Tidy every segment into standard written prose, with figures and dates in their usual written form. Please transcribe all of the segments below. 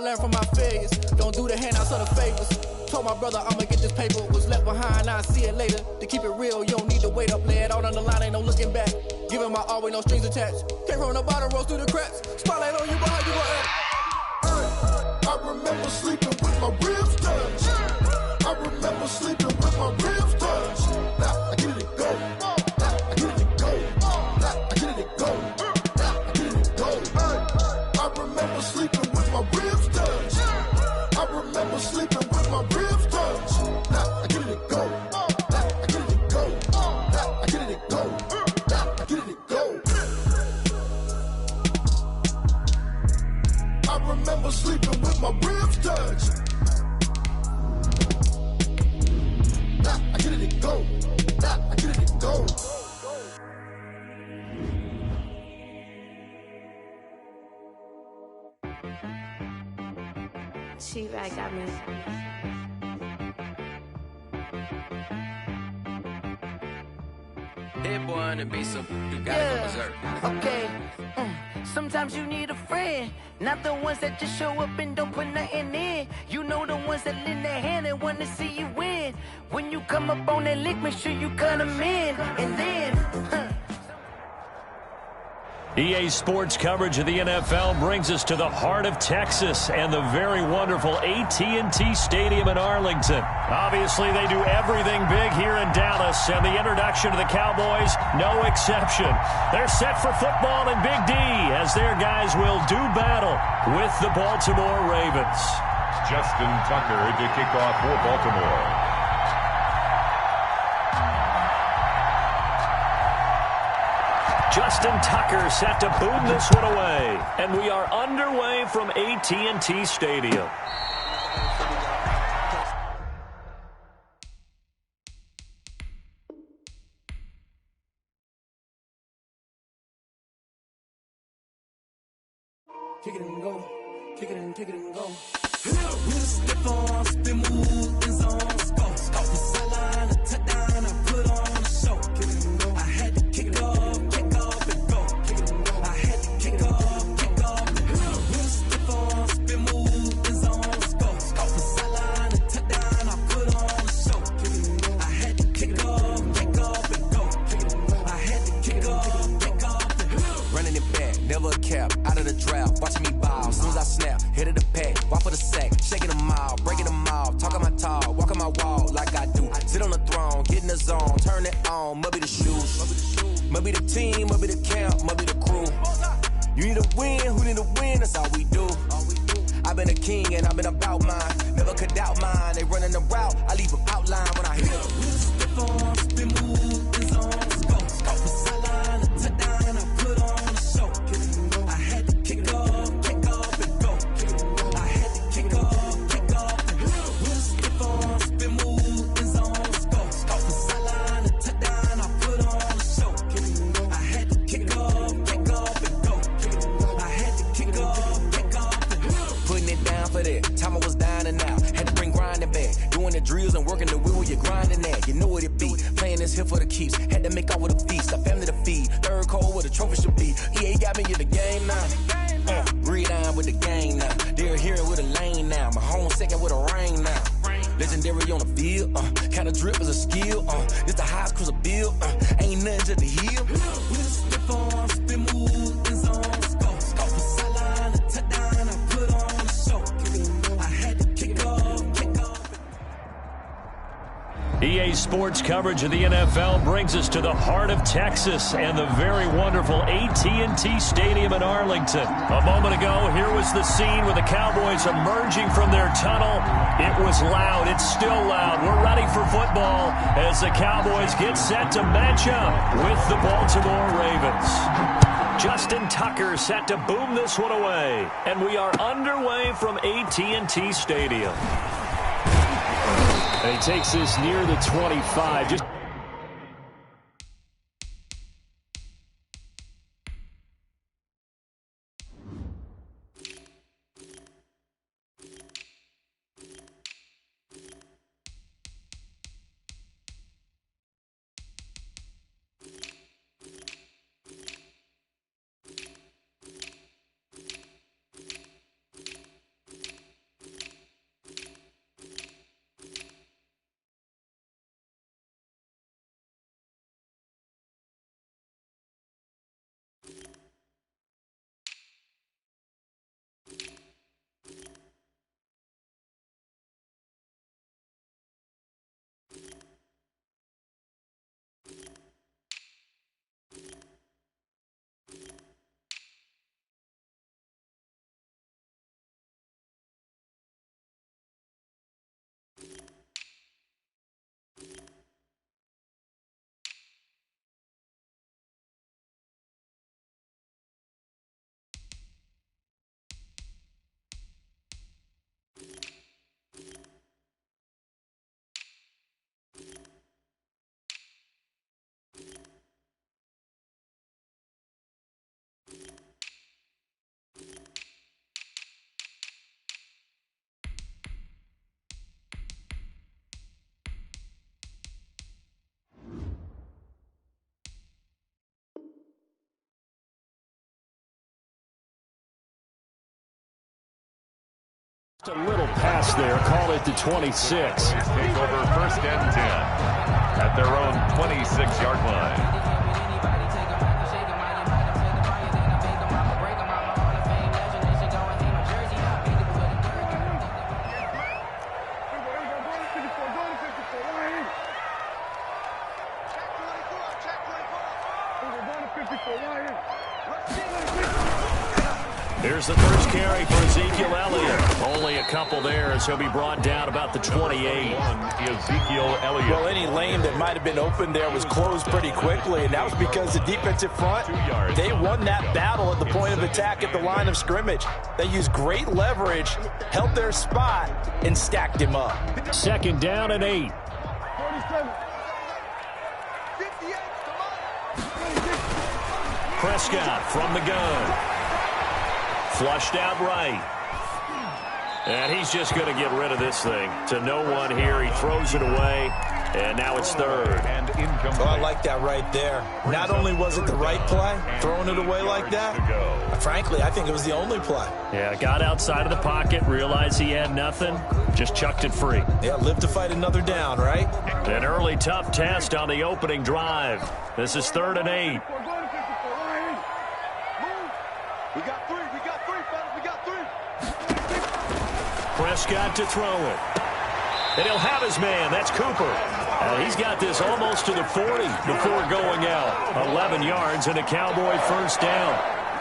learned from my failures. Don't do the handouts or the favors. Told my brother I'ma get this paper. Was left behind, I'll see it later. To keep it real, you don't need to wait up. Lay it out on the line, ain't no looking back. Giving my all with no strings attached. Came from the bottom, rose through the cracks. Spotlight on you, but how you gon' act? I remember sleeping with my ribs touched. I remember sleeping with my ribs touched. Now I get it go. Now I get it go. Now I get it go. Now I get it go. I remember sleeping with my ribs touched. I remember sleeping with my ribs touched. Now I get it go. Now I get it go. Now I get it go. Now I get it go. I remember sleeping with my ribs touched. Now I get it go. Now I get it go. She right got me. Hit boy on the beat, so you gotta go berserk. Okay. Sometimes you need a friend, not the ones that just show up and don't put nothing in. You know the ones that lend their hand and want to see you win. When you come up on that lick, make sure you cut them in. And then, EA Sports coverage of the NFL brings us to the heart of Texas and the very wonderful AT&T Stadium in Arlington. Obviously, they do everything big here in Dallas, and the introduction to the Cowboys, no exception. They're set for football in Big D as their guys will do battle with the Baltimore Ravens. Justin Tucker to kick off for Baltimore. Justin Tucker set to boom this one away. And we are underway from AT&T Stadium. Kick it and go. Kick it and go. With a stiff arm, spin move, in zone, scope. Off the sideline, a touchdown, I put on a show. Kick it and go. I had to kick off and go. Kick it and go. I had to kick off and go. With a stiff arm, spin move, in zone, scope. Off the sideline, a touchdown, I put on a show. Kick it and go. I had to kick off and go. Kick it and go. I had to kick off and go. Running it back, never a cap, out of the drought, watching me ball. As soon as I snap, hit of the pack, walk for the sack, shaking them all, breaking them all, talking my talk, walking my wall like I do. Sit on the throne, get in the zone, turn it on, must be the shoes, must be the team, must be the camp, must be the crew. You need a win, who need a win, that's all we do. I've been a king and I've been about mine, never could doubt mine. They running the route, I leave them outline when I hit them. Stiff arm, spin move, in zone, scope. Off the sideline, a touchdown, I put on a show. I had to kick off and go. I had to kick off and go. With a stiff arm, spin move, in zone, scope. Off the sideline, a touchdown, I put on a show. I had to kick off and go. I had to kick off and go. Putting it down for that, time I was down and out, had to bring grinding back, doing the drills and working the wheel, you're grinding that, you know what it be, playing this here for the keeps, had to make out with a feast, a family to feed, third cold where the trophy should be, EA got me in the game now, breathe on with the gang now, they're here with a lane now, my home second with a ring now, legendary on the field, kinda drip is a skill, it's the highest cruiser bill, ain't nothing to the hill. With a stiff arm, spin move, in zone, scope. Off the sideline, a touchdown, I put on a show. I had to kick off. EA Sports coverage of the NFL brings us to the heart of Texas and the very wonderful AT&T Stadium in Arlington. A moment ago, here was the scene with the Cowboys emerging from their tunnel. It was loud. It's still loud. We're ready for football as the Cowboys get set to match up with the Baltimore Ravens. Justin Tucker set to boom this one away. And we are underway from AT&T Stadium. And he takes this near the 25. Just A little pass there, call it to 26. Take over 1st and 10 at their own 26-yard line. Here's the first carry for Ezekiel Elliott. Only a couple there as he'll be brought down about the 28. Ezekiel Elliott. Well, any lane that might have been open there was closed pretty quickly, and that was because the defensive front, they won that battle at the point of attack at the line of scrimmage. They used great leverage, held their spot, and stacked him up. 2nd down and 8. Prescott from the gun. Flushed out right. And he's just going to get rid of this thing. To no one here. He throws it away. And now it's 3rd. And incomplete. Oh, I like that right there. Not only was it the right play, throwing it away like that, frankly, I think it was the only play. Yeah, got outside of the pocket, realized he had nothing, just chucked it free. Yeah, live to fight another down, right? An early tough test on the opening drive. This is 3rd and 8. Prescott to throw it. And he'll have his man. That's Cooper. He's got this almost to the 40 before going out. 11 yards and a Cowboy 1st down.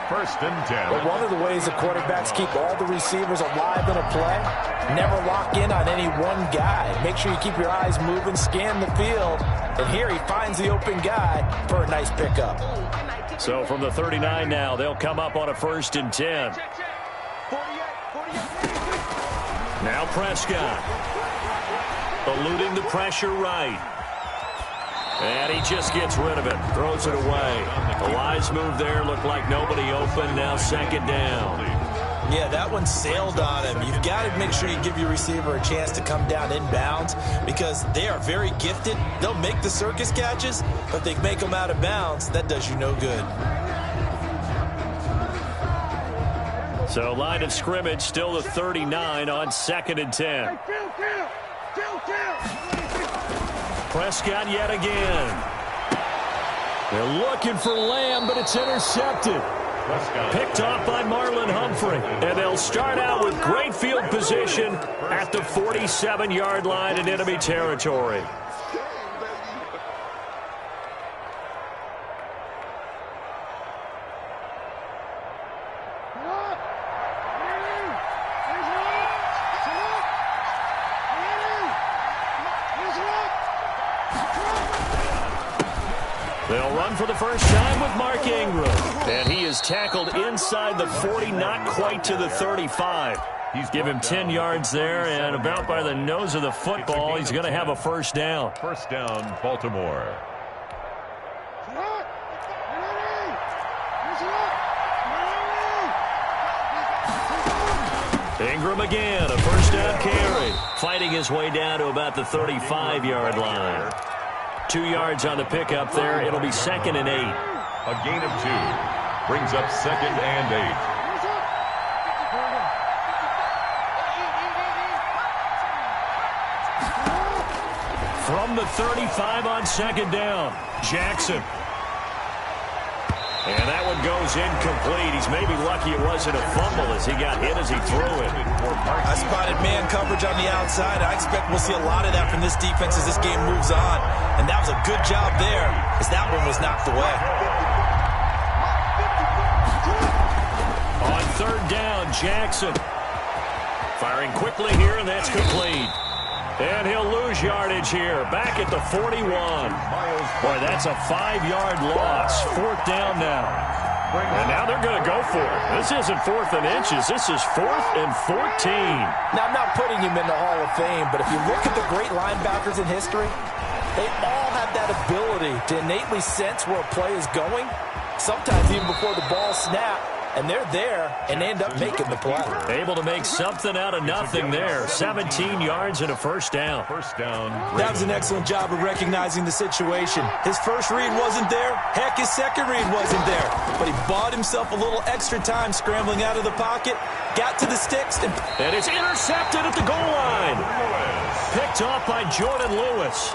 1st and 10. But one of the ways the quarterbacks keep all the receivers alive in a play, never lock in on any one guy. Make sure you keep your eyes moving, scan the field. And here he finds the open guy for a nice pickup. So from the 39 now, they'll come up on a 1st and 10. Now Prescott. Eluding the pressure right. And he just gets rid of it. Throws it away. A wise move there. Looked like nobody open. Now 2nd down. Yeah, that one sailed on him. You've got to make sure you give your receiver a chance to come down inbounds because they are very gifted. They'll make the circus catches, but if they make them out of bounds, that does you no good. So line of scrimmage still the 39 on 2nd and 10. Prescott yet again. They're looking for Lamb, but it's intercepted. Picked off by Marlon Humphrey. And they'll start out with great field position at the 47-yard line in enemy territory. They'll run for the first time with Mark Ingram. And he is tackled inside the 40, not quite to the 35. Give him 10 yards there, and about by the nose of the football, he's going to have a 1st down. 1st down, Baltimore. Ingram again, a 1st down carry. Fighting his way down to about the 35-yard line. 2 yards on the pickup there. It'll be 2nd and 8. A gain of 2. Brings up 2nd and 8. From the 35 on 2nd down, Jackson. And that one goes incomplete. He's maybe lucky it wasn't a fumble as he got hit as he threw it. I spotted man coverage on the outside. I expect we'll see a lot of that from this defense as this game moves on. And that was a good job there as that one was knocked away. On 3rd down, Jackson. Firing quickly here, and that's complete. And he'll lose yardage here. Back at the 41. Boy, that's a 5-yard loss. 4th down now. And now they're going to go for it. This isn't 4th and inches. This is 4th and 14. Now, I'm not putting him in the Hall of Fame, but if you look at the great linebackers in history, they all have that ability to innately sense where a play is going, sometimes even before the ball snaps, and they're there, and they end up making the play. Able to make something out of nothing there. 17 yards and a first down. That was an excellent job of recognizing the situation. His first read wasn't there. Heck, his second read wasn't there. But he bought himself a little extra time scrambling out of the pocket, got to the sticks, and it's intercepted at the goal line. Picked off by Jordan Lewis.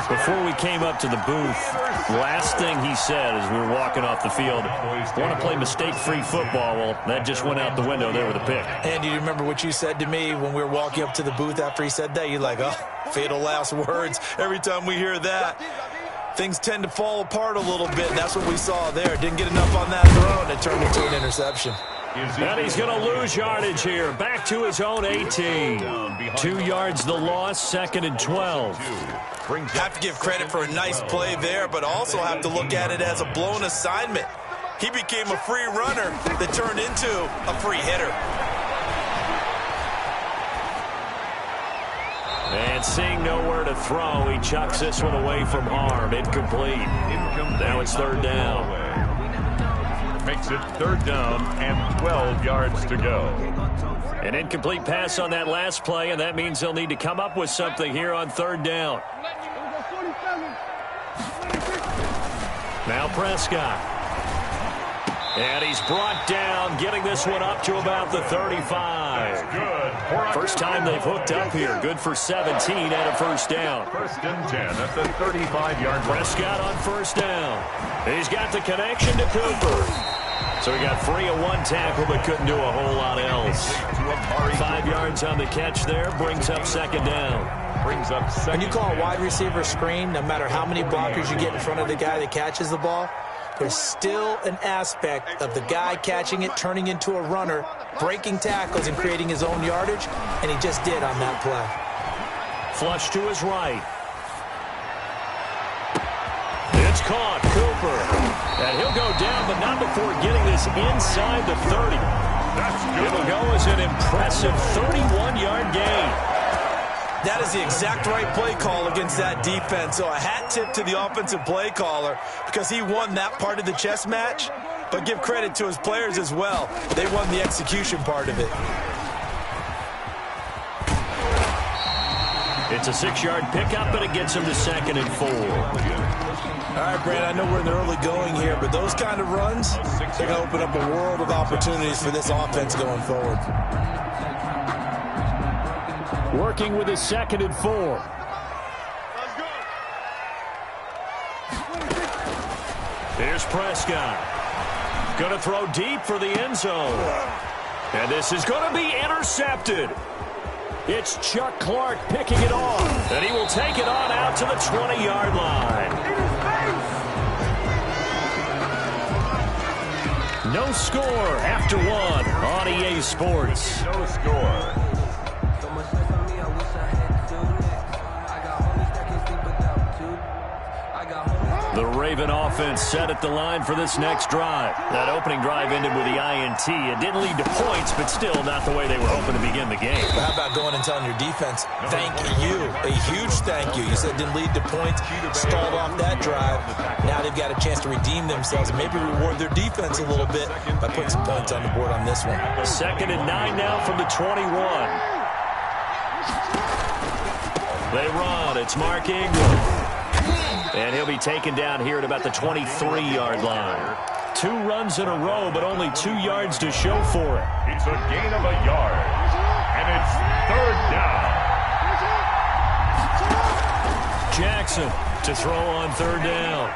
Before we came up to the booth, last thing he said as we were walking off the field, want to play mistake-free football. Well, that just went out the window there with a pick. Andy, do you remember what you said to me when we were walking up to the booth after he said that? You're like, oh, fatal last words. Every time we hear that, things tend to fall apart a little bit, and that's what we saw there. Didn't get enough on that throw, and it turned into an interception. And he's going to lose yardage here. Back to his own 18. 2 yards the loss, 2nd and 12. Have to give credit for a nice play there, but also have to look at it as a blown assignment. He became a free runner that turned into a free hitter. And seeing nowhere to throw, he chucks this one away from harm. Incomplete. Now it's 3rd down. Makes it 3rd down and 12 yards to go. An incomplete pass on that last play, and that means they'll need to come up with something here on 3rd down. Now Prescott. And he's brought down, getting this one up to about the 35. First time they've hooked up here. Good for 17 and a first down. 1st and 10 at the 35-yard line. Prescott on 1st down. He's got the connection to Cooper. So he got free of one tackle, but couldn't do a whole lot else. 5 yards on the catch there, brings up 2nd down. When you call a wide receiver screen, no matter how many blockers you get in front of the guy that catches the ball, there's still an aspect of the guy catching it, turning into a runner, breaking tackles and creating his own yardage, and he just did on that play. Flush to his right. It's caught, Cooper. And he'll go down, but not before getting this inside the 30. It'll go as an impressive 31-yard gain. That is the exact right play call against that defense. So a hat tip to the offensive play caller because he won that part of the chess match. But give credit to his players as well. They won the execution part of it. It's a 6-yard pickup, and it gets him to 2nd and 4. All right, Brandon, I know we're in the early going here, but those kind of runs, they're going to open up a world of opportunities for this offense going forward. Working with his 2nd and 4. Here's Prescott. Going to throw deep for the end zone. And this is going to be intercepted. It's Chuck Clark picking it off. And he will take it on out to the 20-yard line. No score after 1 on EA Sports. No score. The Raven offense set at the line for this next drive. That opening drive ended with the INT. It didn't lead to points, but still not the way they were hoping to begin the game. How about going and telling your defense, thank you, a huge thank you. You said it didn't lead to points, stalled off that drive. Now they've got a chance to redeem themselves and maybe reward their defense a little bit by putting some points on the board on this one. 2nd and 9 now from the 21. They run. It's Mark Ingram. And he'll be taken down here at about the 23-yard line. 2 runs in a row, but only 2 yards to show for it. It's a gain of a yard. And it's 3rd down. Jackson to throw on 3rd down.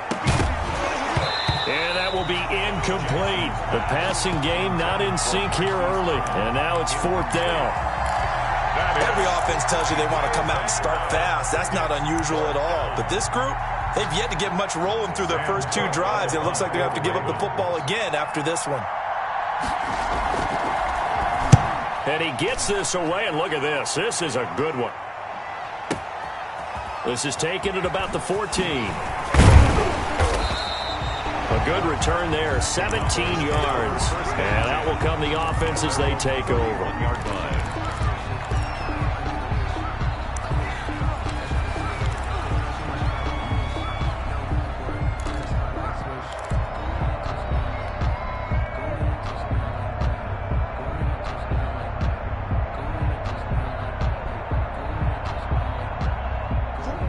And that will be incomplete. The passing game not in sync here early. And now it's 4th down. Every offense tells you they want to come out and start fast. That's not unusual at all. But this group, they've yet to get much rolling through their first 2 drives. It looks like they have to give up the football again after this one. And he gets this away, and look at this. This is a good one. This is taken at about the 14. A good return there, 17 yards. And out will come the offense as they take over.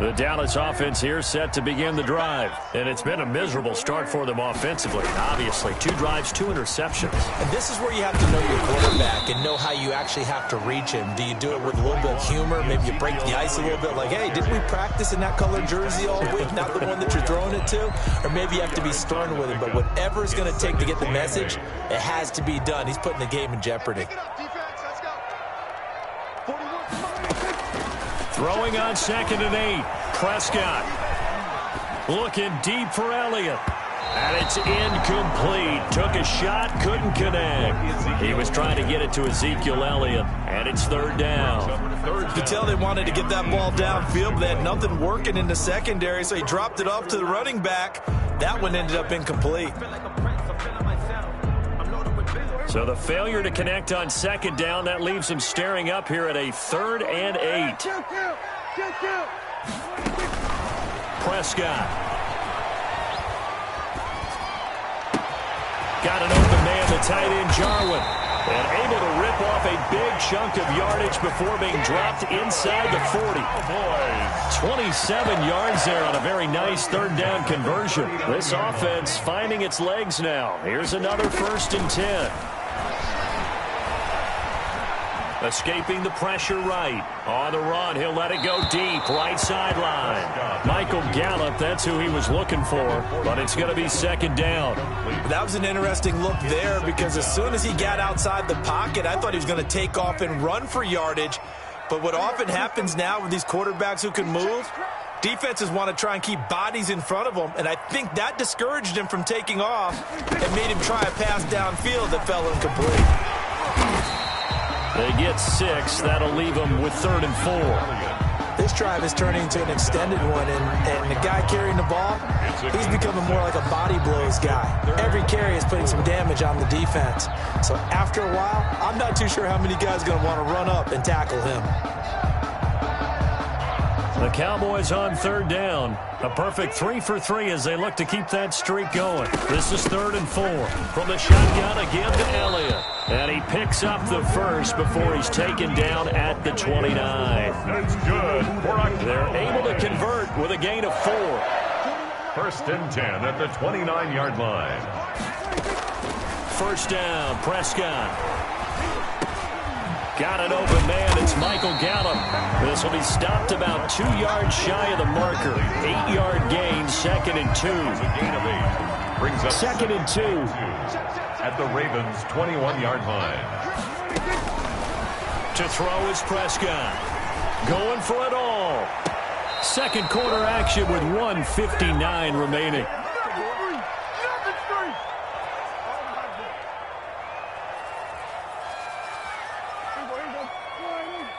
The Dallas offense here set to begin the drive. And it's been a miserable start for them offensively. Obviously, 2 drives, 2 interceptions. And this is where you have to know your quarterback and know how you actually have to reach him. Do you do it with a little bit of humor? Maybe you break the ice a little bit like, hey, didn't we practice in that colored jersey all week, not the one that you're throwing it to? Or maybe you have to be stern with him. But whatever it's going to take to get the message, it has to be done. He's putting the game in jeopardy. Throwing on 2nd and 8. Prescott looking deep for Elliott. And it's incomplete. Took a shot, couldn't connect. He was trying to get it to Ezekiel Elliott. And it's 3rd down. You could tell they wanted to get that ball downfield, but they had nothing working in the secondary, so he dropped it off to the running back. That one ended up incomplete. So the failure to connect on 2nd down, that leaves him staring up here at a 3rd and 8. Prescott. Got an open man, the tight end, Jarwin. And able to rip off a big chunk of yardage before being dropped inside the 40. 27 yards there on a very nice 3rd down conversion. This offense finding its legs now. Here's another 1st and 10. Escaping the pressure right. On the run, he'll let it go deep. Right sideline. Michael Gallup, that's who he was looking for. But it's going to be 2nd down. That was an interesting look there because as soon as he got outside the pocket, I thought he was going to take off and run for yardage. But what often happens now with these quarterbacks who can move, defenses want to try and keep bodies in front of them. And I think that discouraged him from taking off and made him try a pass downfield that fell incomplete. They get 6. That'll leave them with 3rd and 4. This drive is turning into an extended one, and the guy carrying the ball, he's becoming more like a body blows guy. Every carry is putting some damage on the defense. So after a while, I'm not too sure how many guys are going to want to run up and tackle him. The Cowboys on 3rd down. A perfect 3 for 3 as they look to keep that streak going. This is 3rd and 4. From the shotgun again to Elliott. And he picks up the first before he's taken down at the 29. That's good. They're able to convert with a gain of 4. 1st and 10 at the 29-yard line. 1st down, Prescott. Got an open man. It's Michael Gallup. This will be stopped about 2 yards shy of the marker. 8-yard gain, 2nd and 2. Gain of 8. Brings up 2nd and 2. At the Ravens' 21-yard line. To throw is Prescott. Going for it all. 2nd quarter action with 1:59 remaining.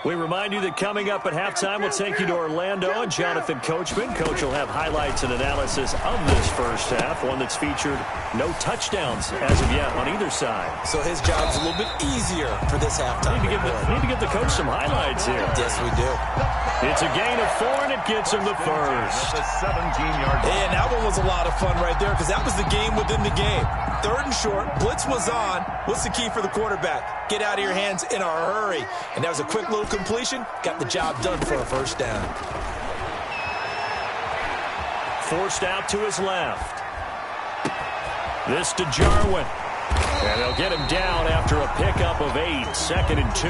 We remind you that coming up at halftime, we'll take you to Orlando and Jonathan Coachman. Coach will have highlights and analysis of this first half, one that's featured no touchdowns as of yet on either side. So his job's a little bit easier for this halftime. Need to give the coach some highlights here. Yes, we do. It's a gain of 4, and it gets him the first. The 17-yard line. And that one was a lot of fun right there because that was the game within the game. 3rd and short, blitz was on. What's the key for the quarterback? Get out of your hands in a hurry. And that was a quick little completion. Got the job done for a 1st down. Forced out to his left. This to Jarwin. And they'll get him down after a pickup of 8. 2nd and 2.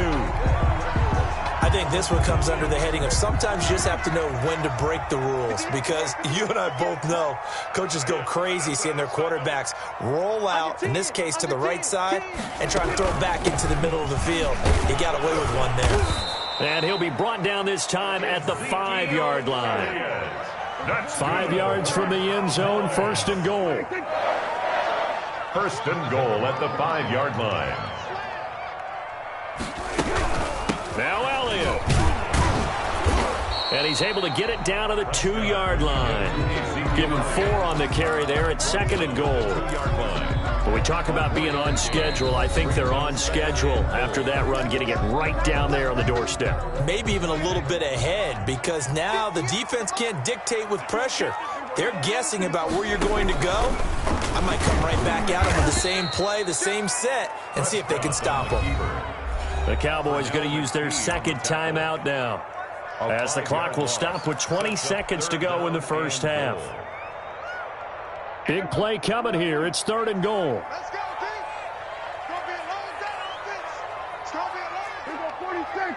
I think this one comes under the heading of sometimes you just have to know when to break the rules because you and I both know coaches go crazy seeing their quarterbacks roll out, in this case to the right side, and try to throw back into the middle of the field. He got away with one there. And he'll be brought down this time at the 5-yard line. 5 yards from the end zone, 1st and goal. 1st and goal at the 5-yard line. Now Elliott. And he's able to get it down to the 2-yard line. Give him 4 on the carry there at 2nd and goal. When we talk about being on schedule, I think they're on schedule after that run, getting it right down there on the doorstep. Maybe even a little bit ahead because now the defense can't dictate with pressure. They're guessing about where you're going to go. I might come right back at them with the same play, the same set, and see if they can stop them. The Cowboys going to use their 2nd timeout now. as the clock will stop with 20 seconds to go in the first half. Big play coming here. It's 3rd and goal. Let's go, D. It's going to be a long day offense. It's going to be a long day. Here go 46.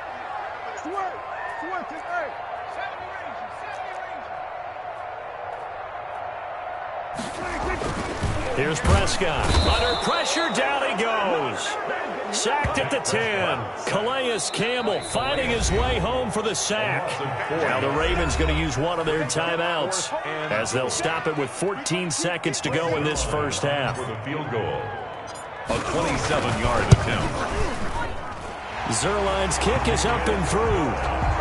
Switch it, hey. 70 range. Here's Prescott. Under pressure, down he goes. Sacked at the 10. Calais Campbell finding his way home for the sack. Now the Ravens going to use one of their timeouts as they'll stop it with 14 seconds to go in this first half. For the field goal, a 27-yard attempt. Zuerlein's kick is up and through.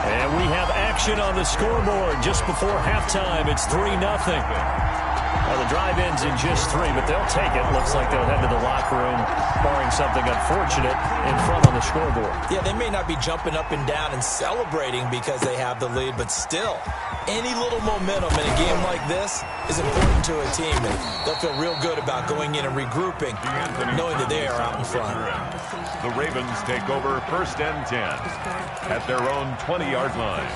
And we have action on the scoreboard just before halftime. It's 3-0. Well, the drive ends in just 3, but they'll take it. Looks like they'll head to the locker room, barring something unfortunate, in front on the scoreboard. Yeah, they may not be jumping up and down and celebrating because they have the lead, but still, any little momentum in a game like this is important to a team, and they'll feel real good about going in and regrouping, knowing that they are out in front. The Ravens take over 1st and 10 at their own 20-yard line.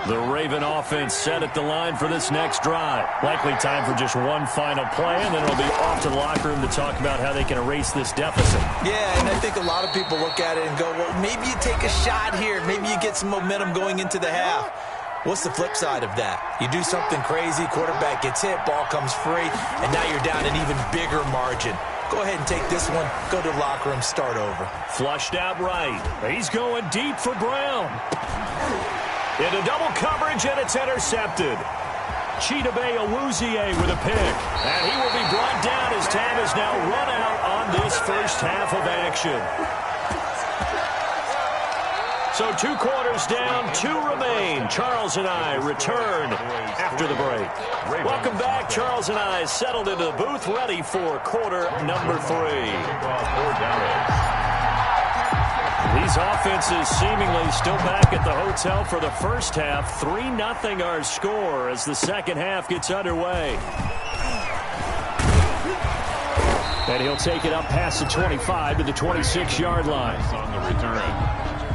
The Raven offense set at the line for this next drive. Likely time for just one final play, and then it'll be off to the locker room to talk about how they can erase this deficit. Yeah, and I think a lot of people look at it and go, well, maybe you take a shot here. Maybe you get some momentum going into the half. What's the flip side of that? You do something crazy, quarterback gets hit, ball comes free, and now you're down an even bigger margin. Go ahead and take this one, go to the locker room, start over. Flushed out right. He's going deep for Brown. Into double coverage, and it's intercepted. Chidobe Awuzie with a pick. And he will be brought down as time is now run out on this first half of action. So 2 quarters down, 2 remain. Charles and I return after the break. Welcome back. Charles and I settled into the booth, ready for quarter number 3. These offenses seemingly still back at the hotel for the first half. 3-0 our score as the second half gets underway. And he'll take it up past the 25 to the 26-yard line. On the return,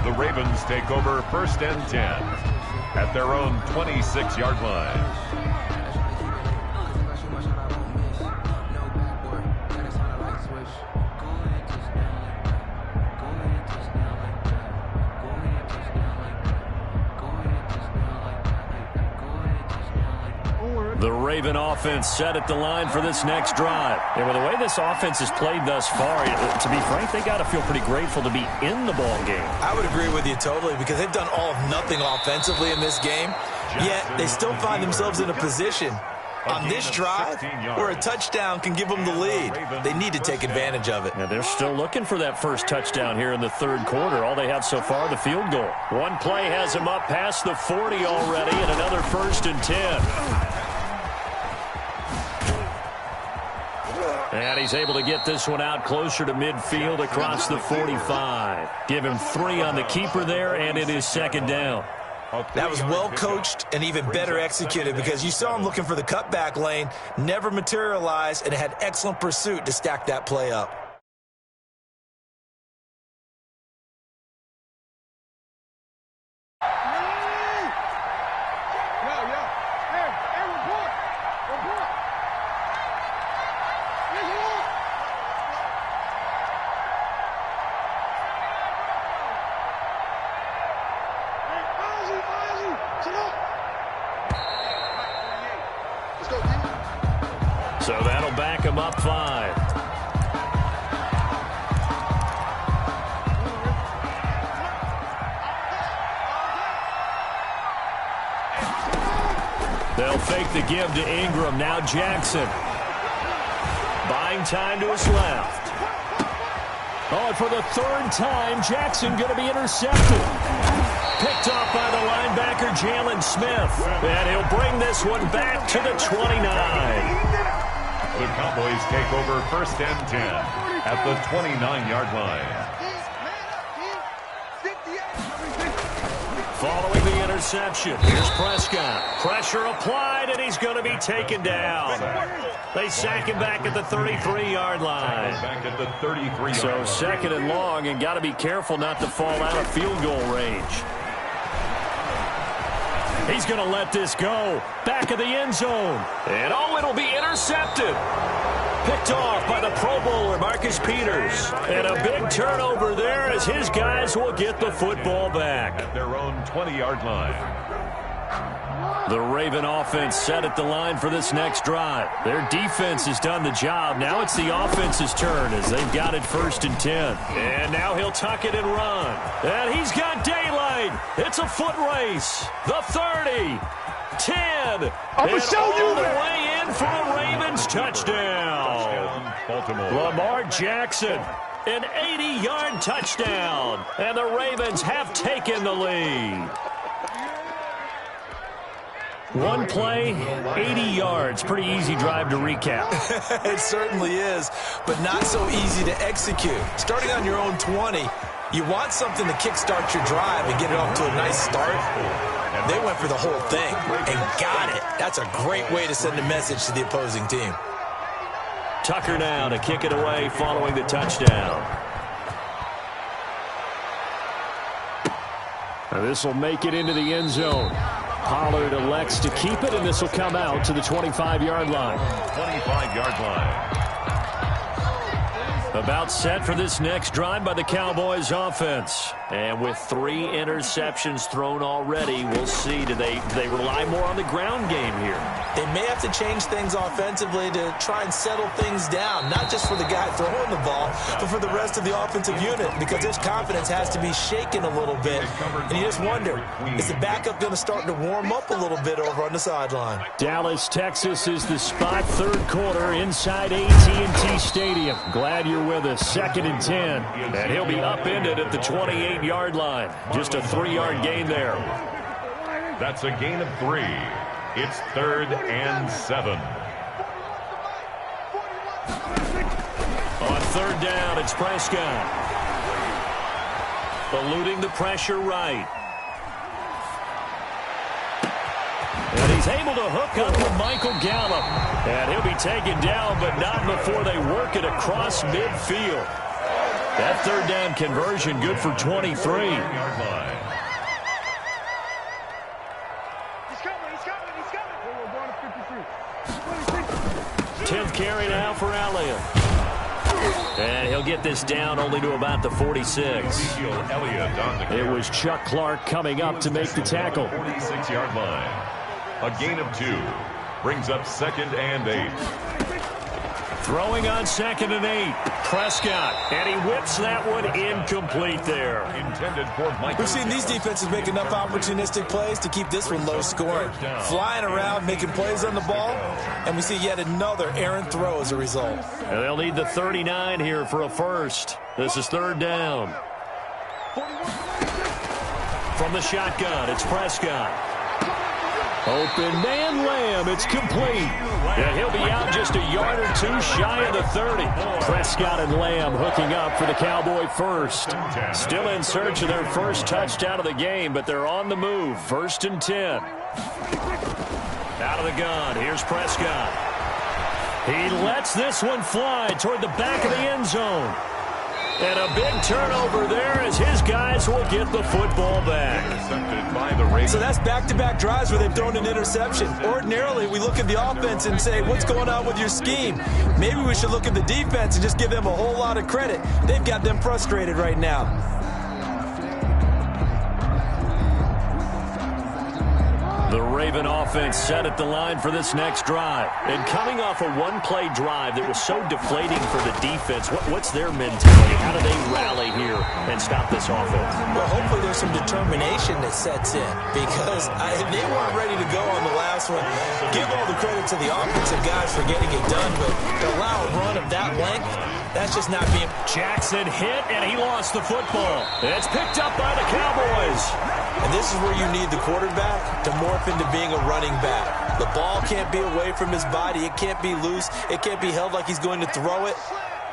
the Ravens take over 1st and 10 at their own 26-yard line. The Raven offense set at the line for this next drive. And with the way this offense has played thus far, to be frank, they got to feel pretty grateful to be in the ball game. I would agree with you totally because they've done all of nothing offensively in this game, yet they still find themselves in a position on this drive where a touchdown can give them the lead. They need to take advantage of it. Yeah, they're still looking for that first touchdown here in the 3rd quarter. All they have so far, the field goal. One play has them up past the 40 already, and another 1st and 10. And he's able to get this one out closer to midfield across the 45. Give him 3 on the keeper there, and it is 2nd down. That was well coached and even better executed because you saw him looking for the cutback lane, never materialized, and had excellent pursuit to stack that play up. So that'll back him up 5. They'll fake the give to Ingram. Now Jackson. Buying time to his left. Oh, and for the 3rd time, Jackson going to be intercepted. Picked off by the linebacker, Jalen Smith. And he'll bring this one back to the 29. The Cowboys take over 1st and 10 at the 29-yard line. Following the interception, here's Prescott. Pressure applied, and he's going to be taken down. They sack him back at the 33-yard line. Back at the 33-yard So line. 2nd and long, and got to be careful not to fall out of field goal range. He's going to let this go. Back of the end zone. And it'll be intercepted. Picked off by the Pro Bowler, Marcus Peters. And a big turnover there as his guys will get the football back. At their own 20-yard line. The Raven offense set at the line for this next drive. Their defense has done the job. Now it's the offense's turn as they've got it 1st and 10. And now he'll tuck it and run. And he's got daylight. It's a foot race. The 30. 10. I'm going to show you the way in for a Ravens touchdown. Baltimore. Lamar Jackson, an 80-yard touchdown. And the Ravens have taken the lead. One play, 80 yards. Pretty easy drive to recap. It certainly is, but not so easy to execute. Starting on your own 20, you want something to kickstart your drive and get it off to a nice start. They went for the whole thing and got it. That's a great way to send a message to the opposing team. Tucker now to kick it away following the touchdown. This will make it into the end zone. Pollard elects to keep it, and this will come out to the 25-yard line. 25-yard line. About set for this next drive by the Cowboys offense. And with 3 interceptions thrown already, we'll see. Do they rely more on the ground game here? They may have to change things offensively to try and settle things down, not just for the guy throwing the ball, but for the rest of the offensive unit, because his confidence has to be shaken a little bit. And you just wonder, is the backup going to start to warm up a little bit over on the sideline? Dallas, Texas is the spot, 3rd quarter inside AT&T Stadium. Glad you're with us. 2nd and 10. And he'll be upended at the 28-yard line. Just a 3-yard gain there. That's a gain of 3. It's 3rd and 7. On 3rd down, it's Prescott. Eluding the pressure right. And he's able to hook up with Michael Gallup. And he'll be taken down, but not before they work it across midfield. That 3rd down conversion good for 23. 10th carry now for Elliott. And he'll get this down only to about the 46. It was Chuck Clark coming up to make the tackle. 46-yard line. A gain of 2. Brings up 2nd and 8. Throwing on 2nd and 8. Prescott. And he whips that one incomplete there. Intended for Mike. We've seen these defenses make enough opportunistic plays to keep this one low scoring. Flying around, making plays on the ball. And we see yet another errant throw as a result. And they'll need the 39 here for a first. This is 3rd down. From the shotgun, it's Prescott. Open man Lamb, it's complete. And he'll be out just a yard or 2 shy of the 30. Prescott and Lamb hooking up for the Cowboy first. Still in search of their first touchdown of the game, but they're on the move. 1st and 10. Out of the gun, here's Prescott. He lets this one fly toward the back of the end zone. And a big turnover there as his guys will get the football back. So that's back-to-back drives where they've thrown an interception. Ordinarily, we look at the offense and say, what's going on with your scheme? Maybe we should look at the defense and just give them a whole lot of credit. They've got them frustrated right now. The Raven offense set at the line for this next drive. And coming off a one-play drive that was so deflating for the defense, what's their mentality? How do they rally here and stop this offense? Well, hopefully there's some determination that sets in, because they weren't ready to go on the last one. Give all the credit to the offensive guys for getting it done, but to allow a run of that length, that's just not being... Jackson hit, and he lost the football. It's picked up by the Cowboys. And this is where you need the quarterback to morph into being a running back. The ball can't be away from his body. It can't be loose. It can't be held like he's going to throw it.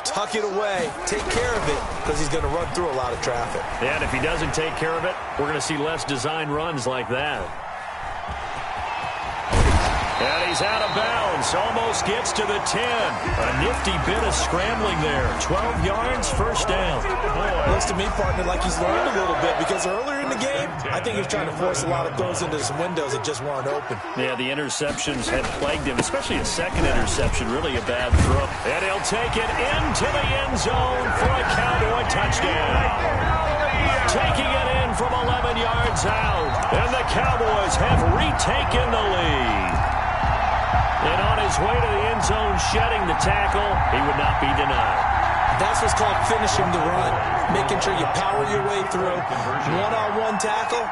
Tuck it away. Take care of it, because he's going to run through a lot of traffic. And if he doesn't take care of it, we're going to see less design runs like that. And he's out of bounds. Almost gets to the 10. A nifty bit of scrambling there. 12 yards, first down. Looks to me, partner, like he's learned a little bit, because earlier in the game, I think he was trying to force a lot of throws into some windows that just weren't open. Yeah, the interceptions had plagued him, especially a second interception. Really a bad throw. And he'll take it into the end zone for a Cowboy touchdown. Taking it in from 11 yards out. And the Cowboys have retaken the lead. And on his way to the end zone, shedding the tackle, he would not be denied. That's what's called finishing the run. Making sure you power your way through. One-on-one tackle.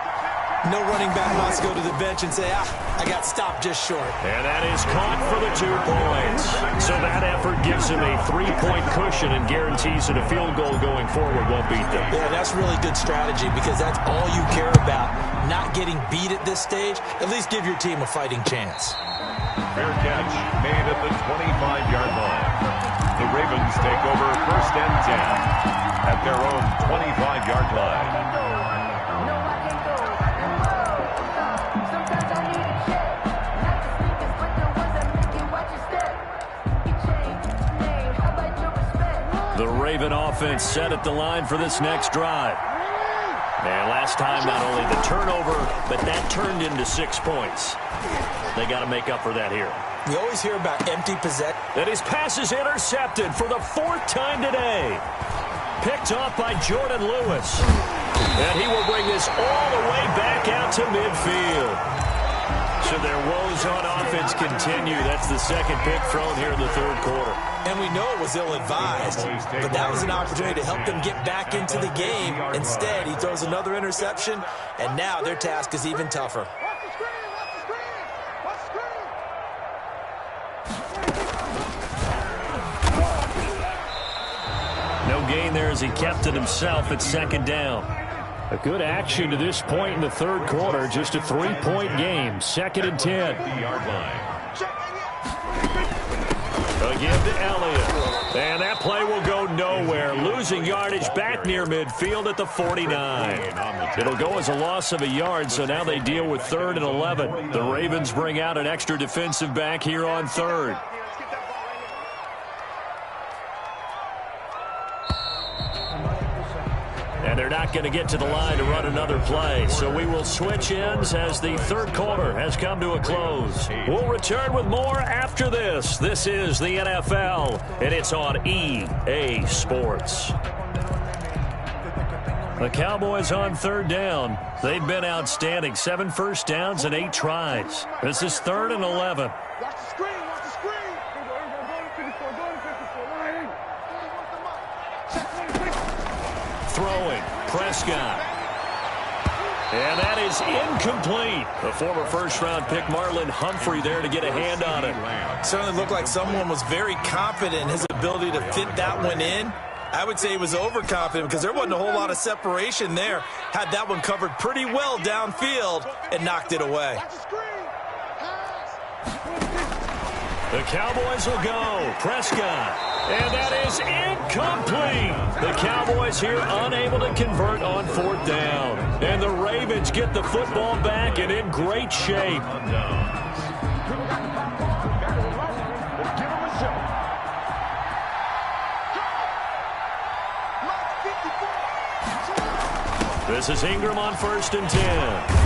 No running back wants to go to the bench and say, I got stopped just short. And that is caught for the 2 points. So that effort gives him a 3-point cushion and guarantees that a field goal going forward won't beat them. Yeah, that's really good strategy, because that's all you care about. Not getting beat at this stage. At least give your team a fighting chance. Fair catch made at the 25-yard line. The Ravens take over first and 10 at their own 25-yard line. The Raven offense set at the line for this next drive. And last time, not only the turnover, but that turned into 6 points. They got to make up for that here. You always hear about empty possession. And his pass is intercepted for the 4th time today. Picked off by Jordan Lewis. And he will bring this all the way back out to midfield. So their woes on offense continue. That's the second pick thrown here in the 3rd quarter. And we know it was ill-advised, but that was an opportunity to help them get back into the game. Instead, he throws another interception, and now their task is even tougher. No gain there as he kept it himself at 2nd down. A good action to this point in the 3rd quarter. Just a 3-point game. 2nd and 10. Again to Elliott. And that play will go nowhere. Losing yardage back near midfield at the 49. It'll go as a loss of a yard, so now they deal with 3rd and 11. The Ravens bring out an extra defensive back here on 3rd. And they're not going to get to the line to run another play. So we will switch ends as the 3rd quarter has come to a close. We'll return with more after this. This is the NFL, and it's on EA Sports. The Cowboys on 3rd down. They've been outstanding. 7 first downs and 8 tries. This is 3rd and 11. Throwing, Prescott. And that is incomplete. The former first-round pick, Marlon Humphrey, there to get a hand on it. Certainly looked like someone was very confident in his ability to fit that one in. I would say he was overconfident because there wasn't a whole lot of separation there. Had that one covered pretty well downfield and knocked it away. The Cowboys will go. Prescott. And that is incomplete. The Cowboys here unable to convert on 4th down. And the Ravens get the football back and in great shape. This is Ingram on 1st and 10.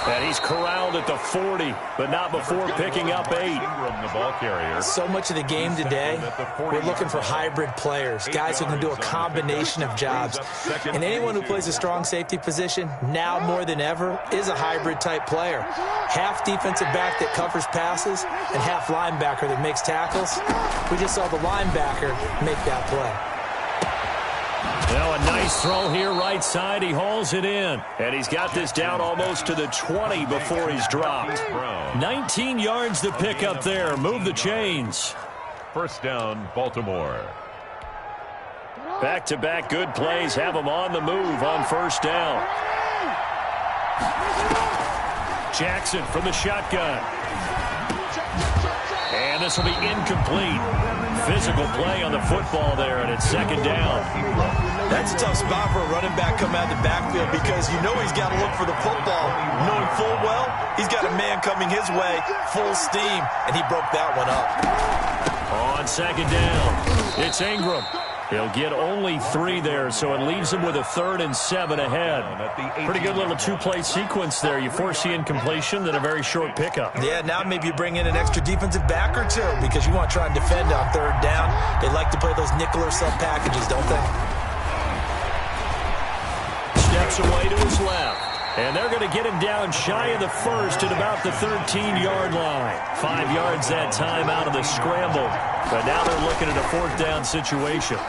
And he's corralled at the 40, but not before picking up 8. Ingram, the ball carrier. So much of the game today, we're looking for hybrid players, guys who can do a combination of jobs. And anyone who plays a strong safety position, now more than ever, is a hybrid-type player. Half defensive back that covers passes and half linebacker that makes tackles. We just saw the linebacker make that play. Now a nice throw here right side. He hauls it in. And he's got this down almost to the 20 before he's dropped. 19 yards to pick up there. Move the chains. First down, Baltimore. Back-to-back good plays have him on the move on 1st down. Jackson from the shotgun. And this will be incomplete. Physical play on the football there, and it's 2nd down. That's a tough spot for a running back coming out of the backfield because you know he's got to look for the football, knowing full well he's got a man coming his way, full steam, and he broke that one up. On second down, it's Ingram. He'll get only 3 there, so it leaves him with a 3rd and 7 ahead. Pretty good little 2-play sequence there. You force the incompletion, then a very short pickup. Yeah, now maybe you bring in an extra defensive back or 2 because you want to try and defend on 3rd down. They like to play those nickel or sub packages, don't they? Steps away to his left. And they're going to get him down shy of the 1st at about the 13-yard line. 5 yards that time out of the scramble. But now they're looking at a 4th down situation.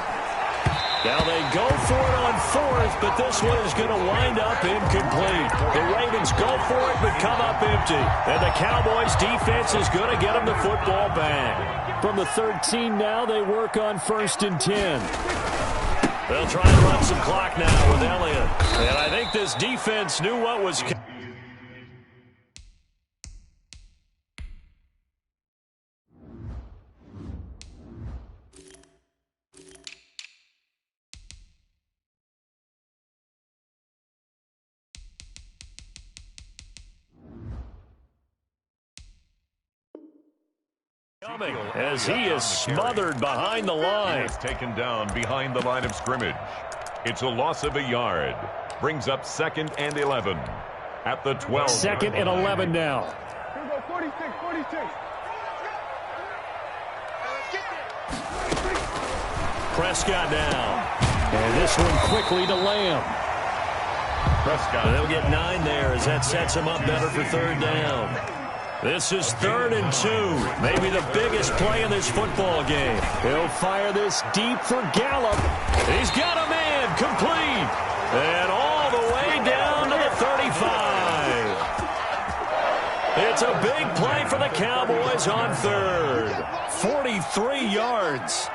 Now they go for it on 4th, but this one is going to wind up incomplete. The Ravens go for it, but come up empty. And the Cowboys' defense is going to get them the football back. From the 13 now, they work on 1st and 10. They'll try and run some clock now with Elliott. And I think this defense knew what was coming. As he is smothered behind the line. Taken down behind the line of scrimmage. It's a loss of a yard. Brings up 2nd and 11 at the 12. 2nd and 11 now. Here we go, 46, 46. Prescott now. And this one quickly to Lamb. Prescott. They'll get 9 there as that sets him up better for 3rd down. This is 3rd and 2. Maybe the biggest play in this football game. He'll fire this deep for Gallup. He's got a man complete. And all the way down to the 35. It's a big play for the Cowboys on 3rd. 43 yards.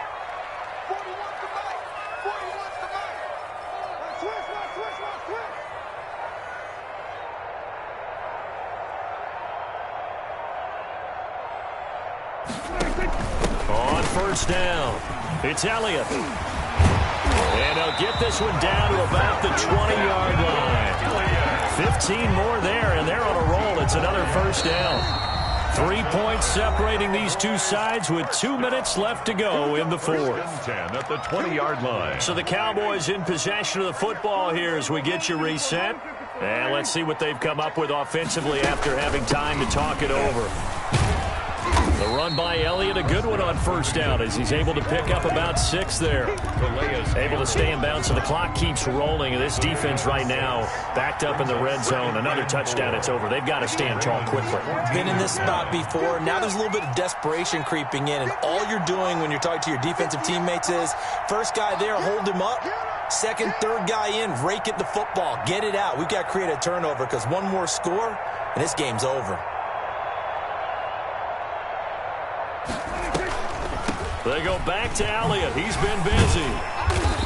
On 1st down, it's Elliott. And he'll get this one down to about the 20-yard line. 15 more there, and they're on a roll. It's another 1st down. 3 points separating these two sides with 2 minutes left to go in the 4th. 10 at the 20-yard line. So the Cowboys in possession of the football here as we get you reset. And let's see what they've come up with offensively after having time to talk it over. The run by Elliott, a good one on 1st down as he's able to pick up about 6 there. Able to stay in bounds, so the clock keeps rolling. And this defense right now backed up in the red zone. Another touchdown, it's over. They've got to stand tall quickly. Been in this spot before. Now there's a little bit of desperation creeping in. And all you're doing when you're talking to your defensive teammates is, first guy there, hold him up. 2nd, 3rd guy in, rake at the football. Get it out. We've got to create a turnover because one more score, and this game's over. They go back to Elliott. He's been busy.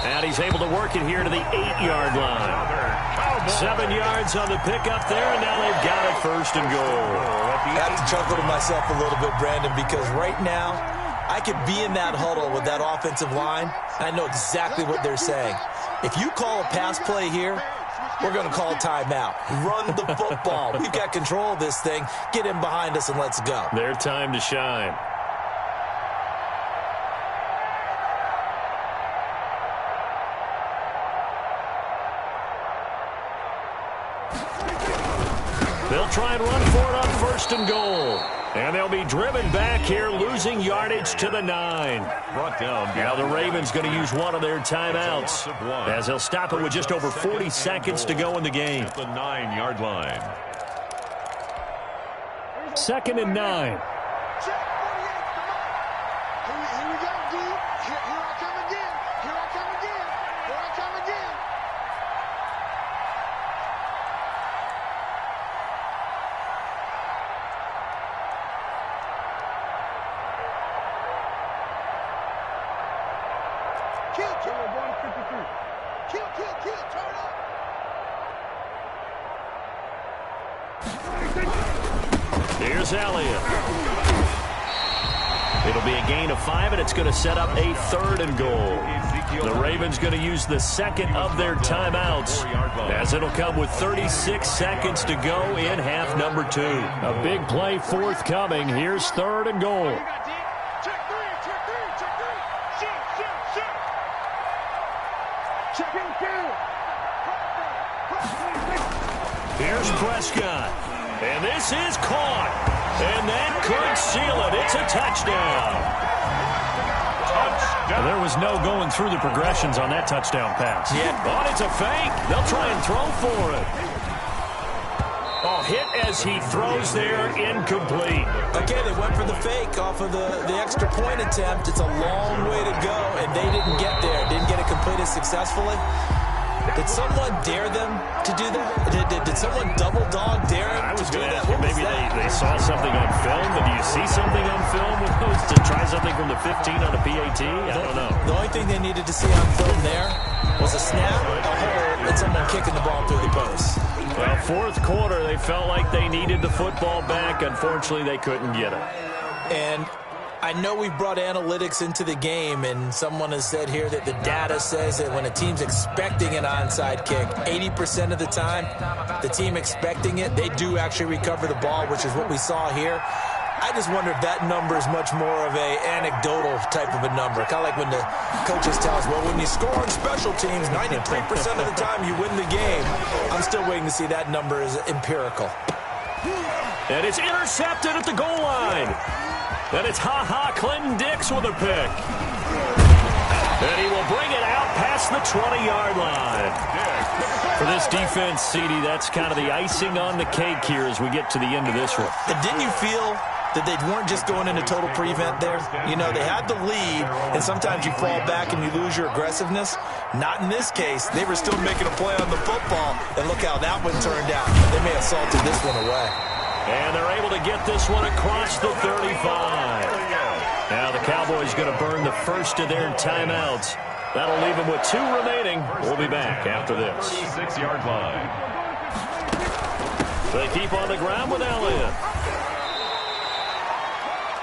And he's able to work it here to the 8-yard line. 7 yards on the pickup there, and now they've got it 1st and goal. I have to chuckle to myself a little bit, Brandon, because right now I could be in that huddle with that offensive line, and I know exactly what they're saying. If you call a pass play here, we're going to call timeout. Run the football. We've got control of this thing. Get in behind us and let's go. Their time to shine. They'll try and run for it on 1st and goal. And they'll be driven back here, losing yardage to the 9. Brought down. Now the Ravens going to use one of their timeouts as they'll stop it with just over 40 seconds to go in the game. At the 9-yard line. 2nd and 9. Here's Elliott. It'll be a gain of 5, and it's going to set up a 3rd and goal. The Ravens going to use the second of their timeouts, as it'll come with 36 seconds to go in half number 2. A big play forthcoming. Here's 3rd and goal. Here's Prescott, and this is caught, and that could seal it. It's a touchdown. Well, there was no going through the progressions on that touchdown pass. Yeah. But it's a fake. They'll try and throw for it. Oh, hit as he throws there, incomplete. Okay, they went for the fake off of the extra point attempt. It's a long way to go, and they didn't get there. Didn't get it completed successfully. Did someone dare them to do that? Did someone double dog dare them to do that? Maybe they saw something on film, but do you see something on film with those to try something from the 15 on a PAT? I don't know. The only thing they needed to see on film there was a snap, a hole, and someone kicking the ball through the post. Well, 4th quarter, they felt like they needed the football back. Unfortunately, they couldn't get it. And I know we've brought analytics into the game, and someone has said here that the data says that when a team's expecting an onside kick, 80% of the time, the team expecting it, they do actually recover the ball, which is what we saw here. I just wonder if that number is much more of a anecdotal type of a number. Kind of like when the coaches tell us, well, when you score on special teams, 93% of the time you win the game. I'm still waiting to see that number is empirical. And it's intercepted at the goal line. And it's Clinton Dix with a pick. And he will bring it out past the 20-yard line. For this defense, CD, that's kind of the icing on the cake here as we get to the end of this one. And didn't you feel that they weren't just going into total prevent there? You know, they had the lead, and sometimes you fall back and you lose your aggressiveness. Not in this case. They were still making a play on the football, and look how that one turned out. They may have salted this one away. And they're able to get this one across the 35. Now the Cowboys going to burn the first of their timeouts. That'll leave them with 2 remaining. We'll be back after this. 6-yard line. They keep on the ground with Elliott.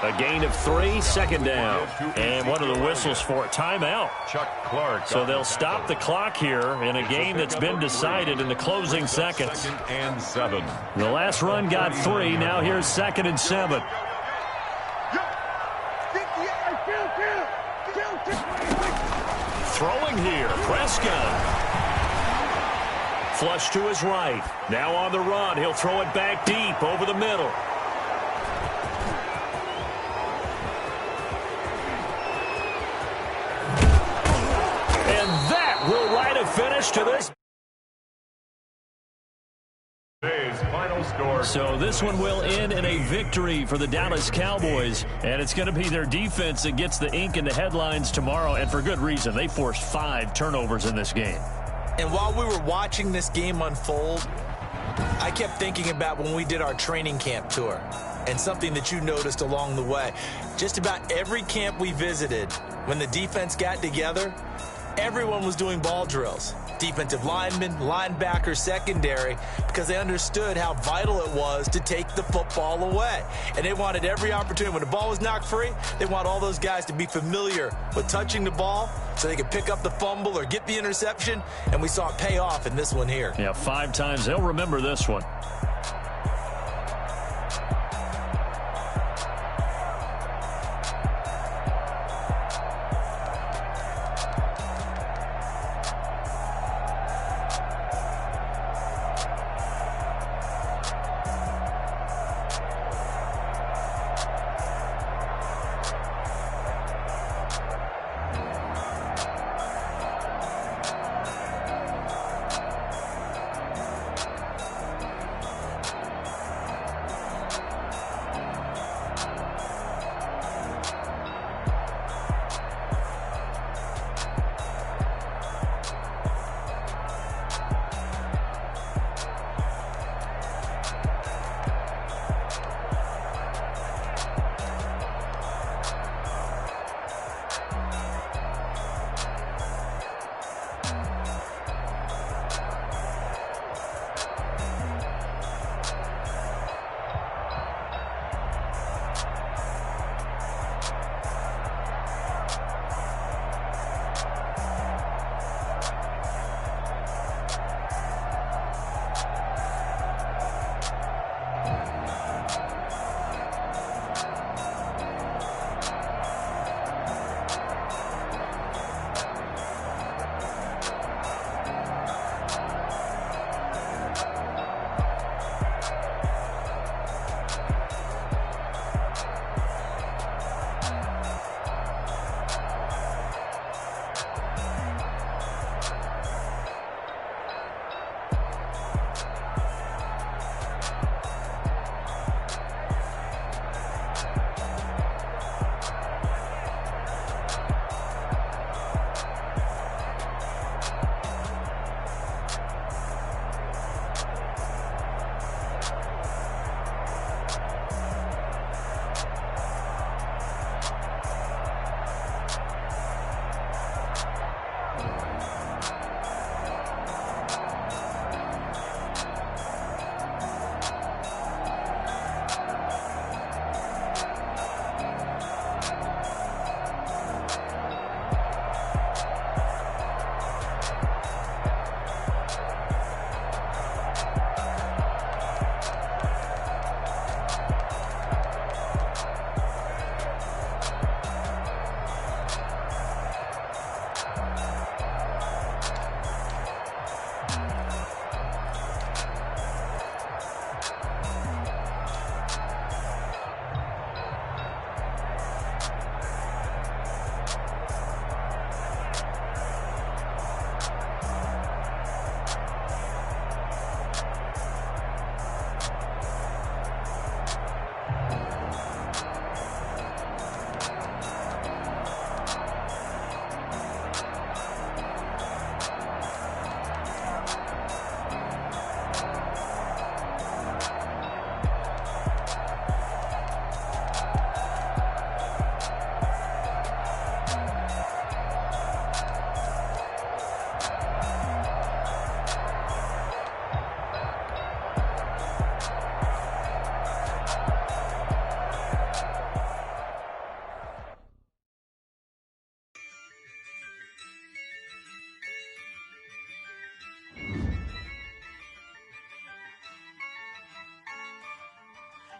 A gain of 3, 2nd down. And one of the whistles for a timeout. Chuck Clark. So they'll stop the clock here in a game that's been decided in the closing seconds. 2nd and 7. The last run got 3. Now here's 2nd and 7. Throwing here, Prescott. Flush to his right. Now on the run. He'll throw it back deep over the middle. Finish to this. Final score. So this one will end in a victory for the Dallas Cowboys, and it's going to be their defense that gets the ink in the headlines tomorrow, and for good reason. They forced 5 turnovers in this game. And while we were watching this game unfold, I kept thinking about when we did our training camp tour and something that you noticed along the way. Just about every camp we visited, when the defense got together, everyone was doing ball drills. Defensive linemen, linebackers, secondary, because they understood how vital it was to take the football away. And they wanted every opportunity. When the ball was knocked free, they want all those guys to be familiar with touching the ball so they could pick up the fumble or get the interception. And we saw it pay off in this one here. Yeah, 5 times. They'll remember this one.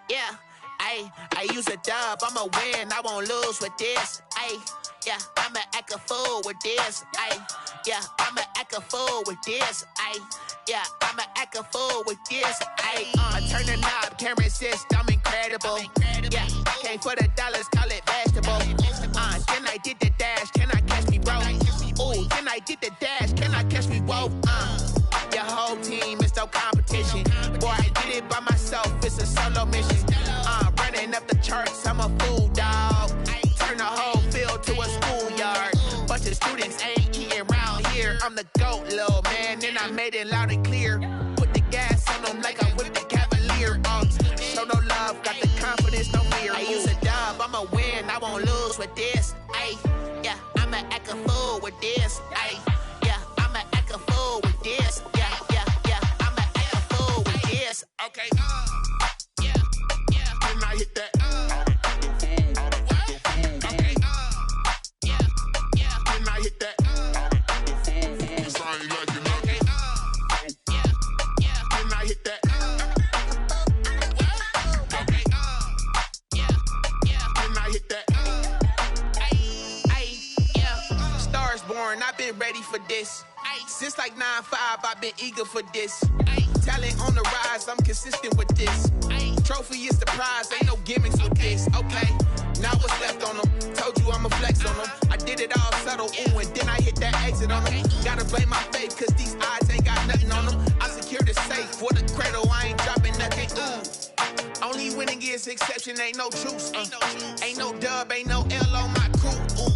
Yeah, ayy, I use a dub, I'ma win, I won't lose with this, ayy. Yeah, I'ma act a fool with this, ayy. Yeah, I'ma act a fool with this, ayy. Yeah, I'ma act a fool with this, ayy. Turn the knob, camera assist, I'm incredible. Yeah, came for the dollars, call it vegetable. Then I did the dash, can I catch me, bro? Ooh, then I did the dash, can I catch me, whoa? Your whole team is no competition. Boy, I did it by myself, it's a solo mission. Running up the charts, I'm a fool, dog. Turn the whole field to a schoolyard. Bunch of students ain't eating round here. I'm the GOAT, little man, and I made it loud and clear. Put the gas on them like I whipped the Cavalier. Show no love, got the confidence, no fear. I use a dub, I'ma win, I won't lose with this. Ayy, yeah, I'ma act a fool with this. Ayy, yeah, I'ma act a fool with this. Yeah, yeah, yeah, I'ma act a fool with this. Okay, yeah, yeah, then I hit that. I've been ready for this. Since like 9-5, I've been eager for this. Talent on the rise, I'm consistent with this. Trophy is the prize, ain't no gimmicks with this. Okay, now what's left on them? Told you I'ma flex on them. I did it all subtle, ooh, and then I hit that exit on them. Gotta blame my faith, cause these odds ain't got nothing on them. I secure the safe for the cradle, I ain't dropping nothing, ooh. Only winning is exception, ain't no truce. Ain't no dub, ain't no L on my crew. Ooh.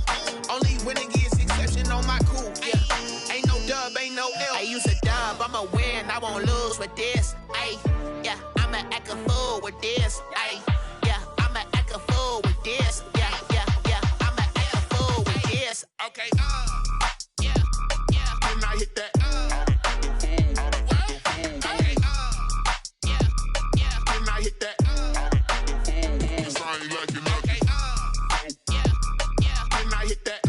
Only winning is exception on my crew. Yeah, ain't no dub, ain't no L. I use a dub, I'ma win, I won't lose with this. Ayy, yeah, I'ma act a fool with this. Ayy, yeah, I'ma act a fool with this. Yeah, yeah, yeah, I'ma act a fool with this. Okay, yeah, yeah, then I hit that. Okay, yeah, yeah, then I hit that. I ain't like it. Okay, yeah, yeah, then I hit that.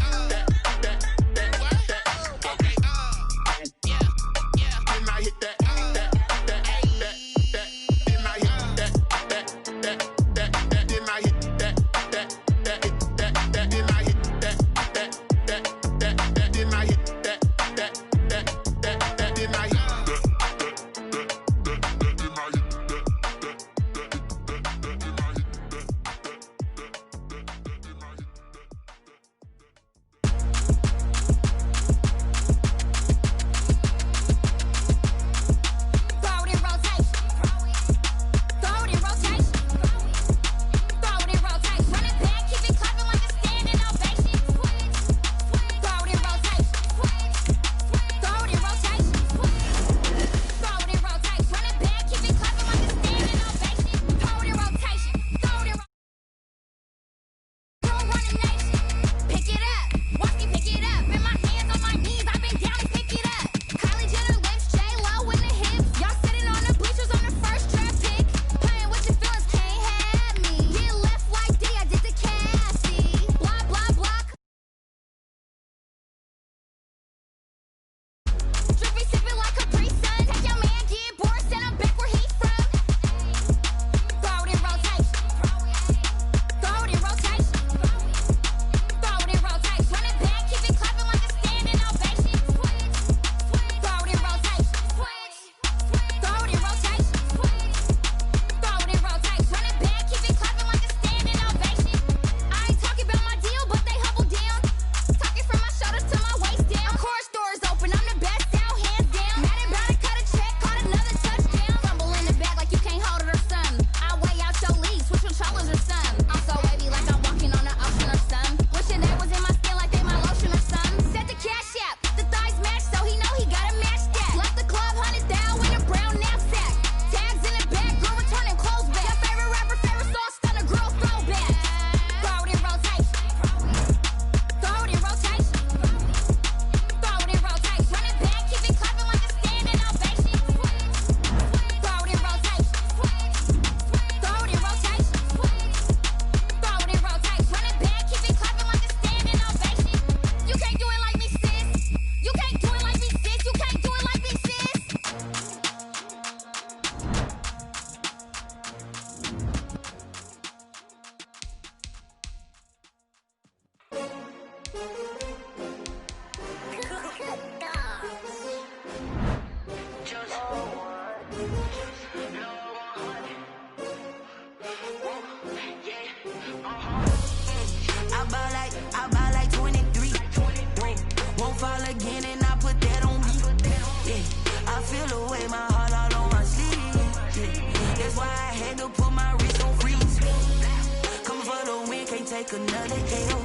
take another L.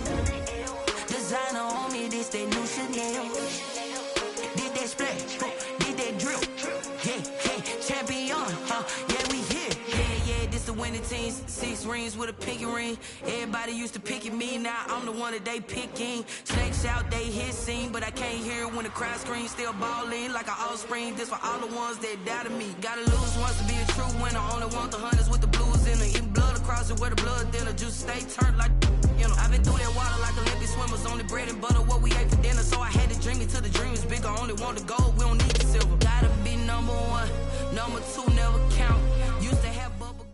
Designer on me, this they new Chanel. Did that splash, did that drill. Yeah, champion, yeah, we here. Yeah, this the winning teams. 6 rings with a pinky ring. Everybody used to pick at me, now I'm the one that they picking. Snakes out, they hit scene, but I can't hear when the crowd screams. Still ballin' like an offspring. This for all the ones that doubted me. Gotta lose once to be a true winner. Only want the hunters with the blues in her. Eating blood across it where the blood dinner. Juice stay turned like, you know. I've been through that water like Olympic swimmers. Only bread and butter, what we ate for dinner. So I had to dream it till the dream is bigger. Only want the gold, we don't need the silver. Gotta be number 1, number 2 never count. Used to have bubble.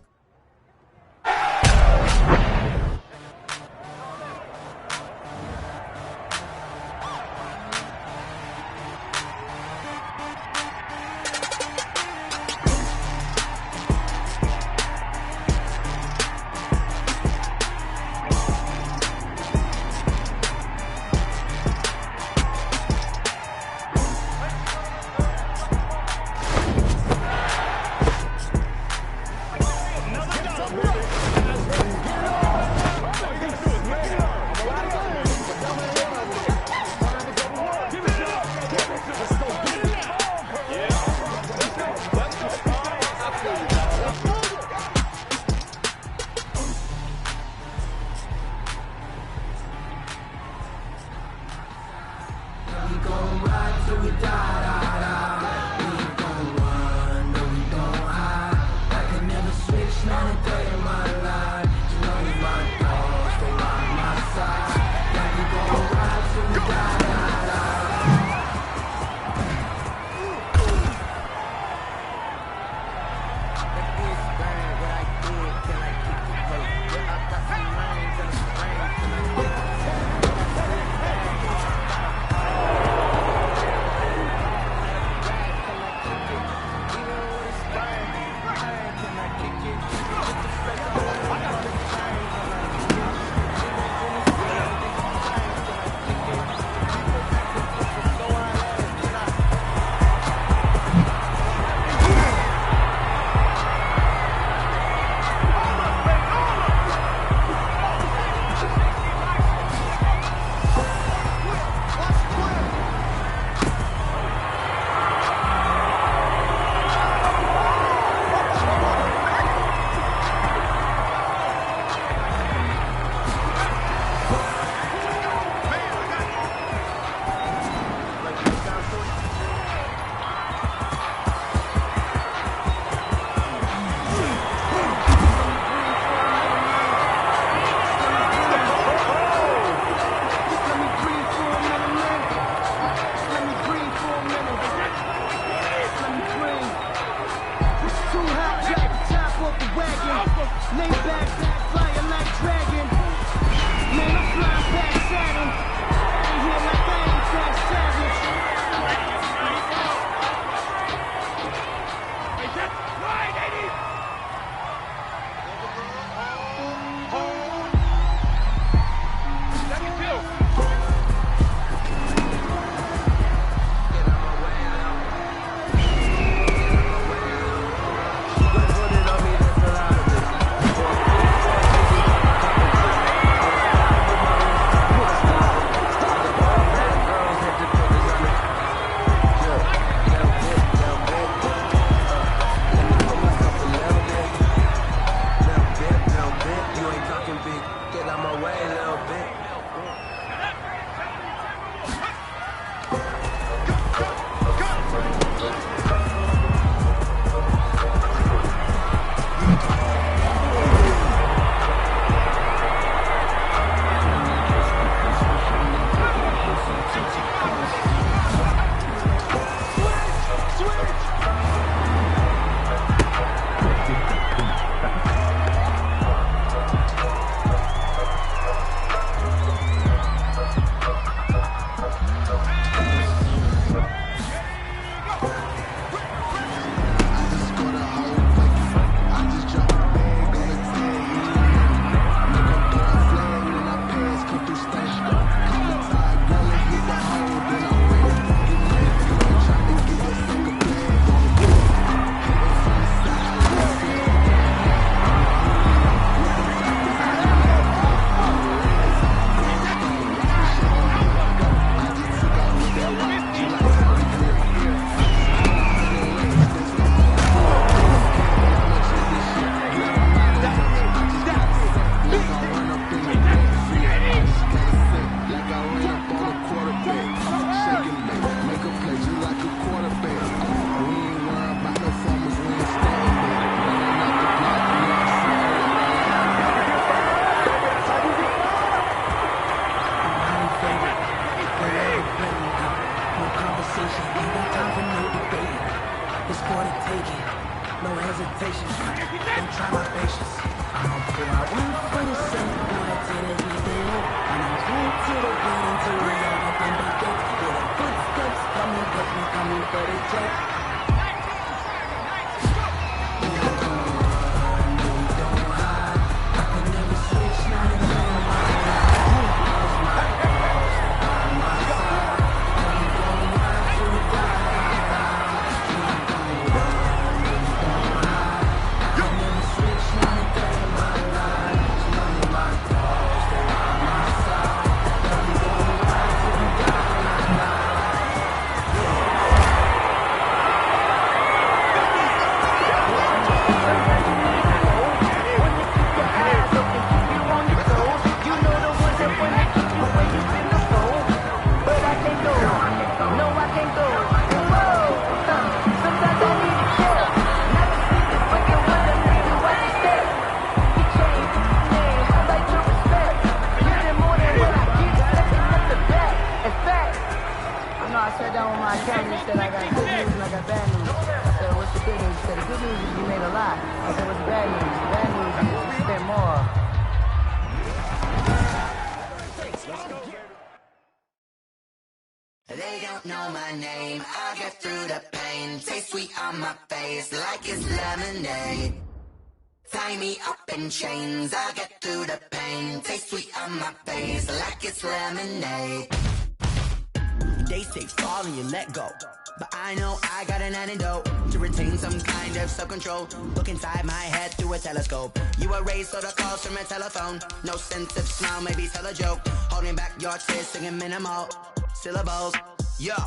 patience. Don't try my patience. I'ma pour out one for the sun, water to the heat they low. And I'm going to the beat until we all up in the gate. Hear the footsteps coming, but we coming for the jet. They don't know my name, I get through the pain. Taste sweet on my face like it's lemonade. Tie me up in chains, I get through the pain. Taste sweet on my face like it's lemonade. They say fall and you let go, but I know I got an antidote to retain some kind of self-control. Look inside my head through a telescope. You erase all the calls from a telephone. No sense of smile, maybe tell a joke. Holding back your tears, singing minimal syllables. Yeah,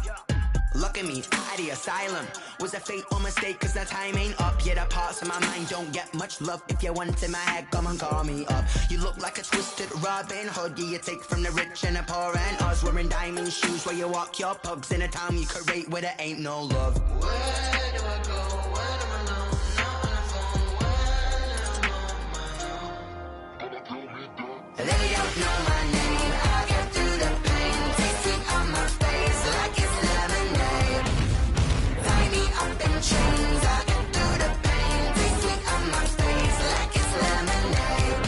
look at me, out the asylum. Was a fate or mistake, cause the time ain't up. Yeah, the parts of my mind don't get much love. If you want in my head, come and call me up. You look like a twisted Robin Hood. Yeah, you take from the rich and the poor and us. Wearing diamond shoes where you walk your pugs in a town you create where there ain't no love. Where do I go? When I'm alone? Not on the phone. When I'm on my own. They don't know my name, I get through the pain. Taste sweet on my face like it's lemonade. Tie me up in chains, I get through the pain. Taste sweet on my face like it's lemonade.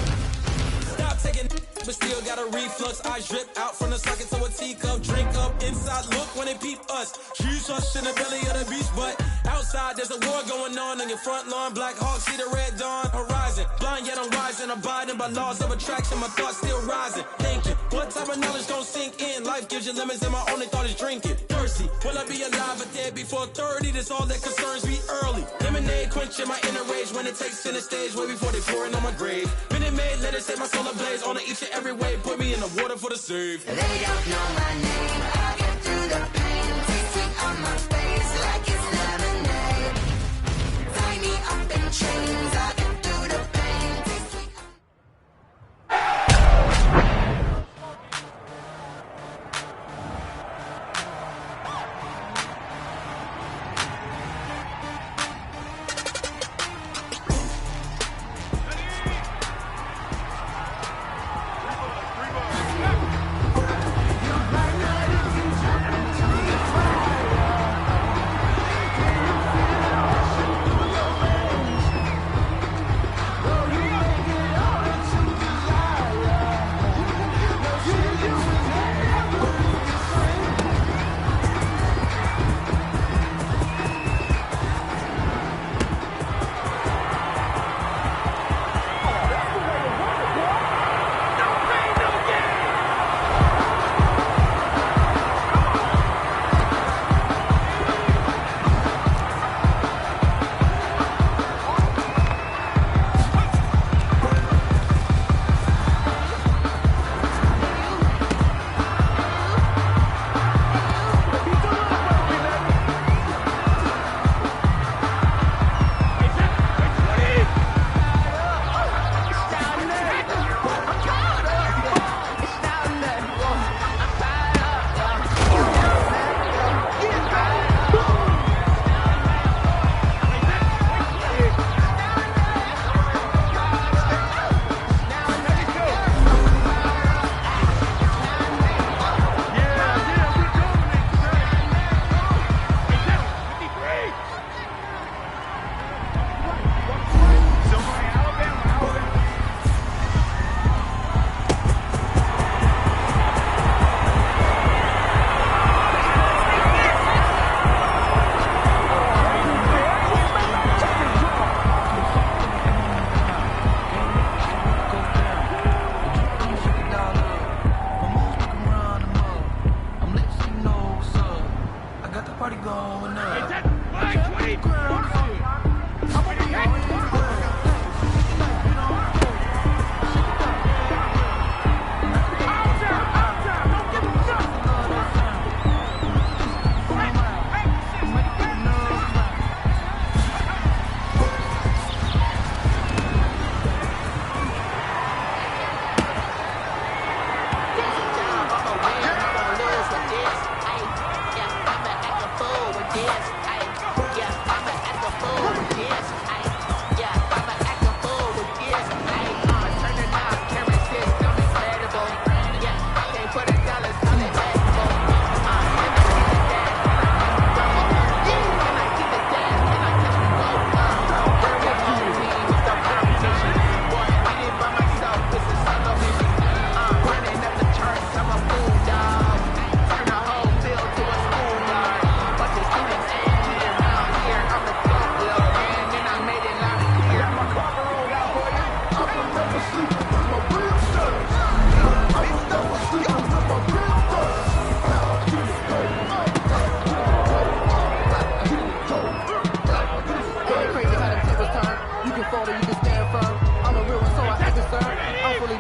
Stop taking but still got a reflux. Eyes drip out from the socket to a teacup. Drink up inside, look when they peep us. Choose us in the belly of the beast, but outside there's a war going on your front lawn. Black Hawk, see the red dawn horizon. Blind yet I'm rising, abiding by laws of attraction. My thoughts still rising, thinking what type of knowledge don't sink in? Life gives you limits and my only thought is drinking. Thirsty, will I be alive or dead before 30? That's all that concerns me early. Lemonade quenching my inner rage when it takes center stage way before they pouring on my grave. Minute Maid, let it set my soul ablaze on each and every way. Put me in the water for the save. They don't know my name, I get through the pain. Taste sweet on my face like it's lemonade. Tie me up in chains, I get through the pain. Taste sweet on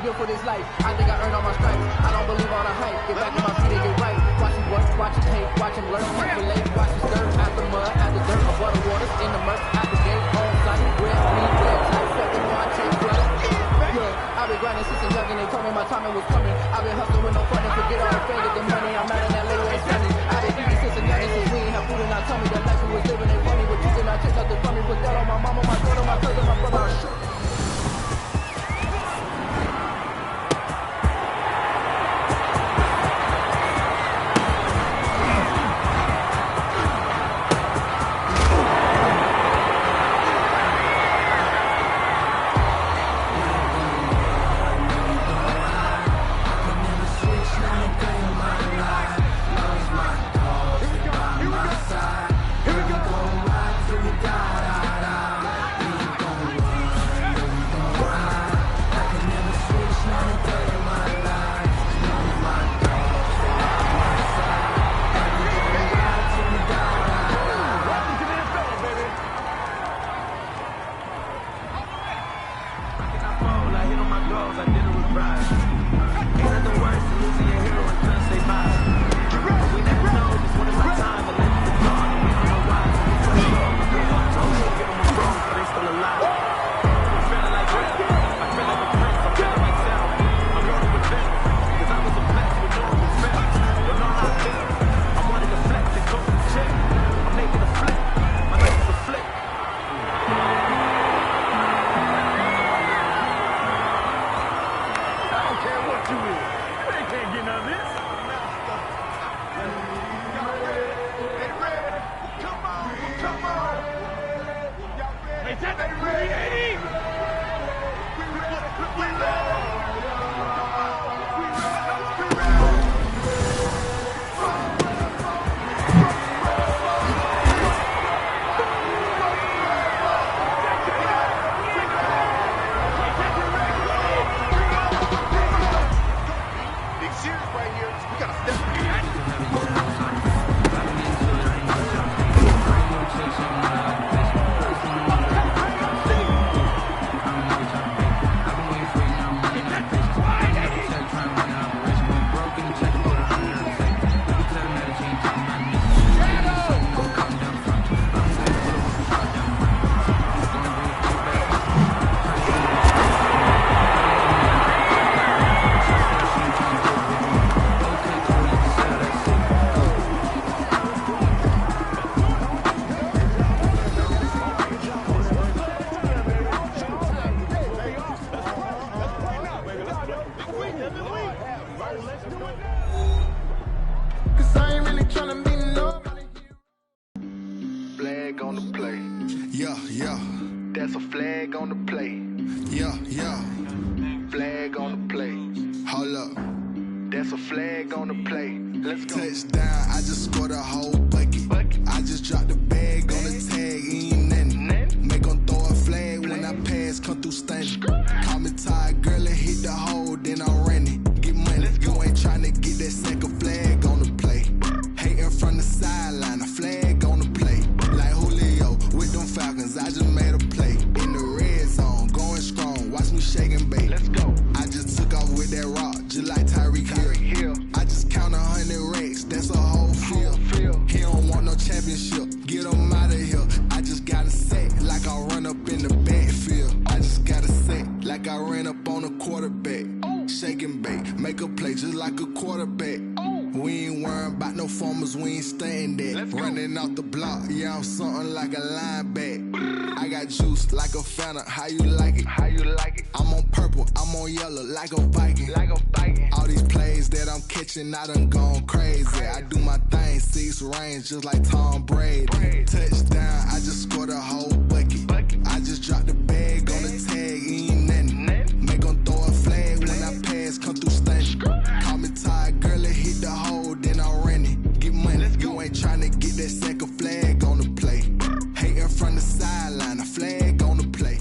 gift for this life. I think I earned all my stripes. I don't believe all the hype. Get back on my feet and get right. Watch him work, watch him hate, watch him learn, watch him relate, watch him stir. After mud, after dirt, of water waters, in the murk, at the gate, on site, red, green, red, tight, sweat, the more I change blood. Yeah, I've been grinding since a young and they told me my timing was coming. I've been hustling with no funding, forget all the fame, get the money. I'm mad at that lady ain't spending. I've been eating since a young and since we ain't have food and I told me that life we was living ain't funny. But you cannot take nothing from me. Put that on my mama, my daughter, my cousin, my brother. How you like it? How you like it? I'm on purple, I'm on yellow, like a Viking. Like a Viking. All these plays that I'm catching, I done gone crazy. I do my thing, 6 range, just like Tom Brady. Touchdown, I just scored a whole bucket. I just dropped the bag on the tag, ain't nothing. Make 'em throw a flag when I pass, come through stunning. Call me tired, girl, it hit the hole, then I ran it. Get money, you ain't tryna get that second flag on the play. Hating from the sideline, a flag on the play.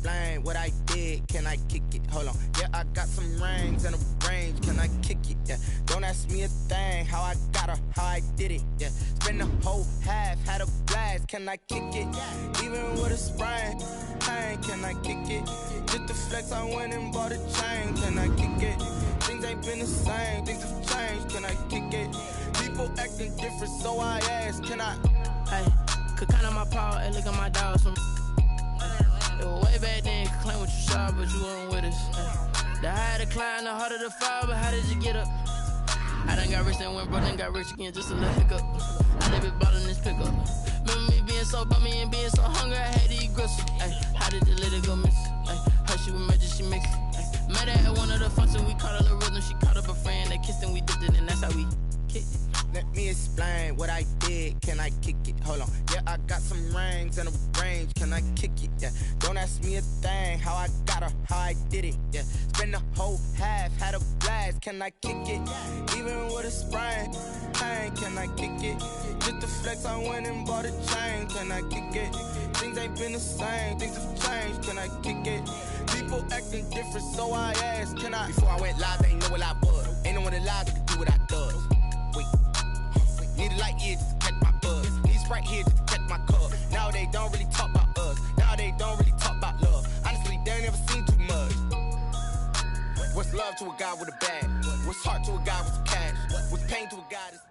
explain what I did? Can I kick it? Hold on. Yeah, I got some rings and a range. Can I kick it? Yeah. Don't ask me a thing. How I got her, how I did it. Yeah. Spend the whole half, had a blast. Can I kick it? Even with a sprain. Hey, can I kick it? Just the flex, I went and bought a chain. Can I kick it? Things ain't been the same. Things have changed. Can I kick it? People acting different, so I ask. Can I? Hey, could count on my power and look at my dogs from. It was way back then, could claim what you saw, but you weren't with us. The higher the climb, the harder the fall, but how did you get up? I done got rich and went broke, then got rich again, just a little hiccup. I live it bought in this pickup. Remember me being so bummy and being so hungry, I had to eat gristle. Ay, how did the little go miss? Ay, her she was magic, she mixed. Met her at one of the functions, we caught her the rhythm, she caught up a friend, they kissed and we dipped it, and that's how we kicked it. Let me explain what I did. Can I kick it? Hold on. Yeah, I got some rings and a range. Can I kick it? Yeah. Don't ask me a thing. How I got her, how I did it. Yeah. Spend the whole half, had a blast. Can I kick it? Even with a sprain. Hey, can I kick it? Just the flex, I went and bought a chain. Can I kick it? Things ain't been the same. Things have changed. Can I kick it? People acting different, so I asked. Can I? Before I went live, they ain't know what I was. Ain't no one alive that could do what I does. Need a light here just to catch my buzz. Need Sprite here just to catch my cup. Now they don't really talk about us. Now they don't really talk about love. Honestly, they ain't never seen too much. What's love to a guy with a bag? What's heart to a guy with some cash? What's pain to a guy that's...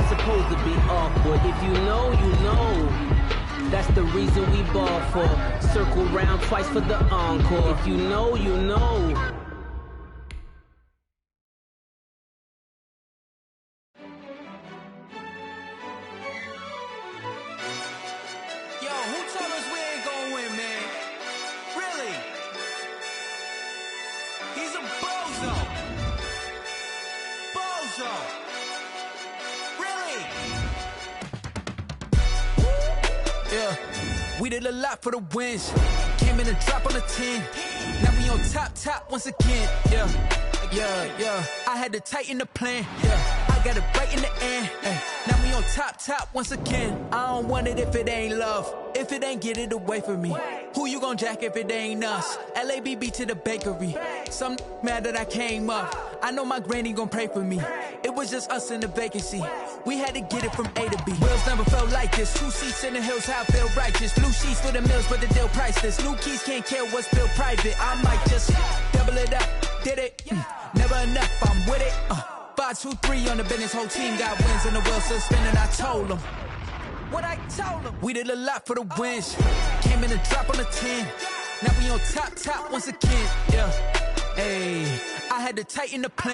Supposed to be awkward. If you know, you know. That's the reason we ball for. Circle round twice for the encore. If you know, you know. Yo, who told us we ain't gonna win, man? Really? He's a bozo. Bozo. Yeah, we did a lot for the wins. Came in a drop on the 10. Now we on top once again. Yeah. I had to tighten the plan. Yeah, I got it right in the end. Now we on top once again. I don't want it if it ain't love. If it ain't, get it away from me. Who you gon' jack if it ain't us? LABB to the bakery. Some mad that I came up. I know my granny gon' pray for me. It was just us in the vacancy. We had to get it from A to B. Wheels never felt like this. 2 seats in the hills, how I feel righteous. Blue sheets for the mills, but the deal priceless. New keys can't care what's built private. I might just double it up. Did it? Never enough, I'm with it. 5, 2, 3 on the business. Whole team got wins and the wheels still spinning. I told them what I told them. We did a lot for the wins. Came in a drop on the 10. Now we on top once again. Yeah, hey, I had to tighten the plan.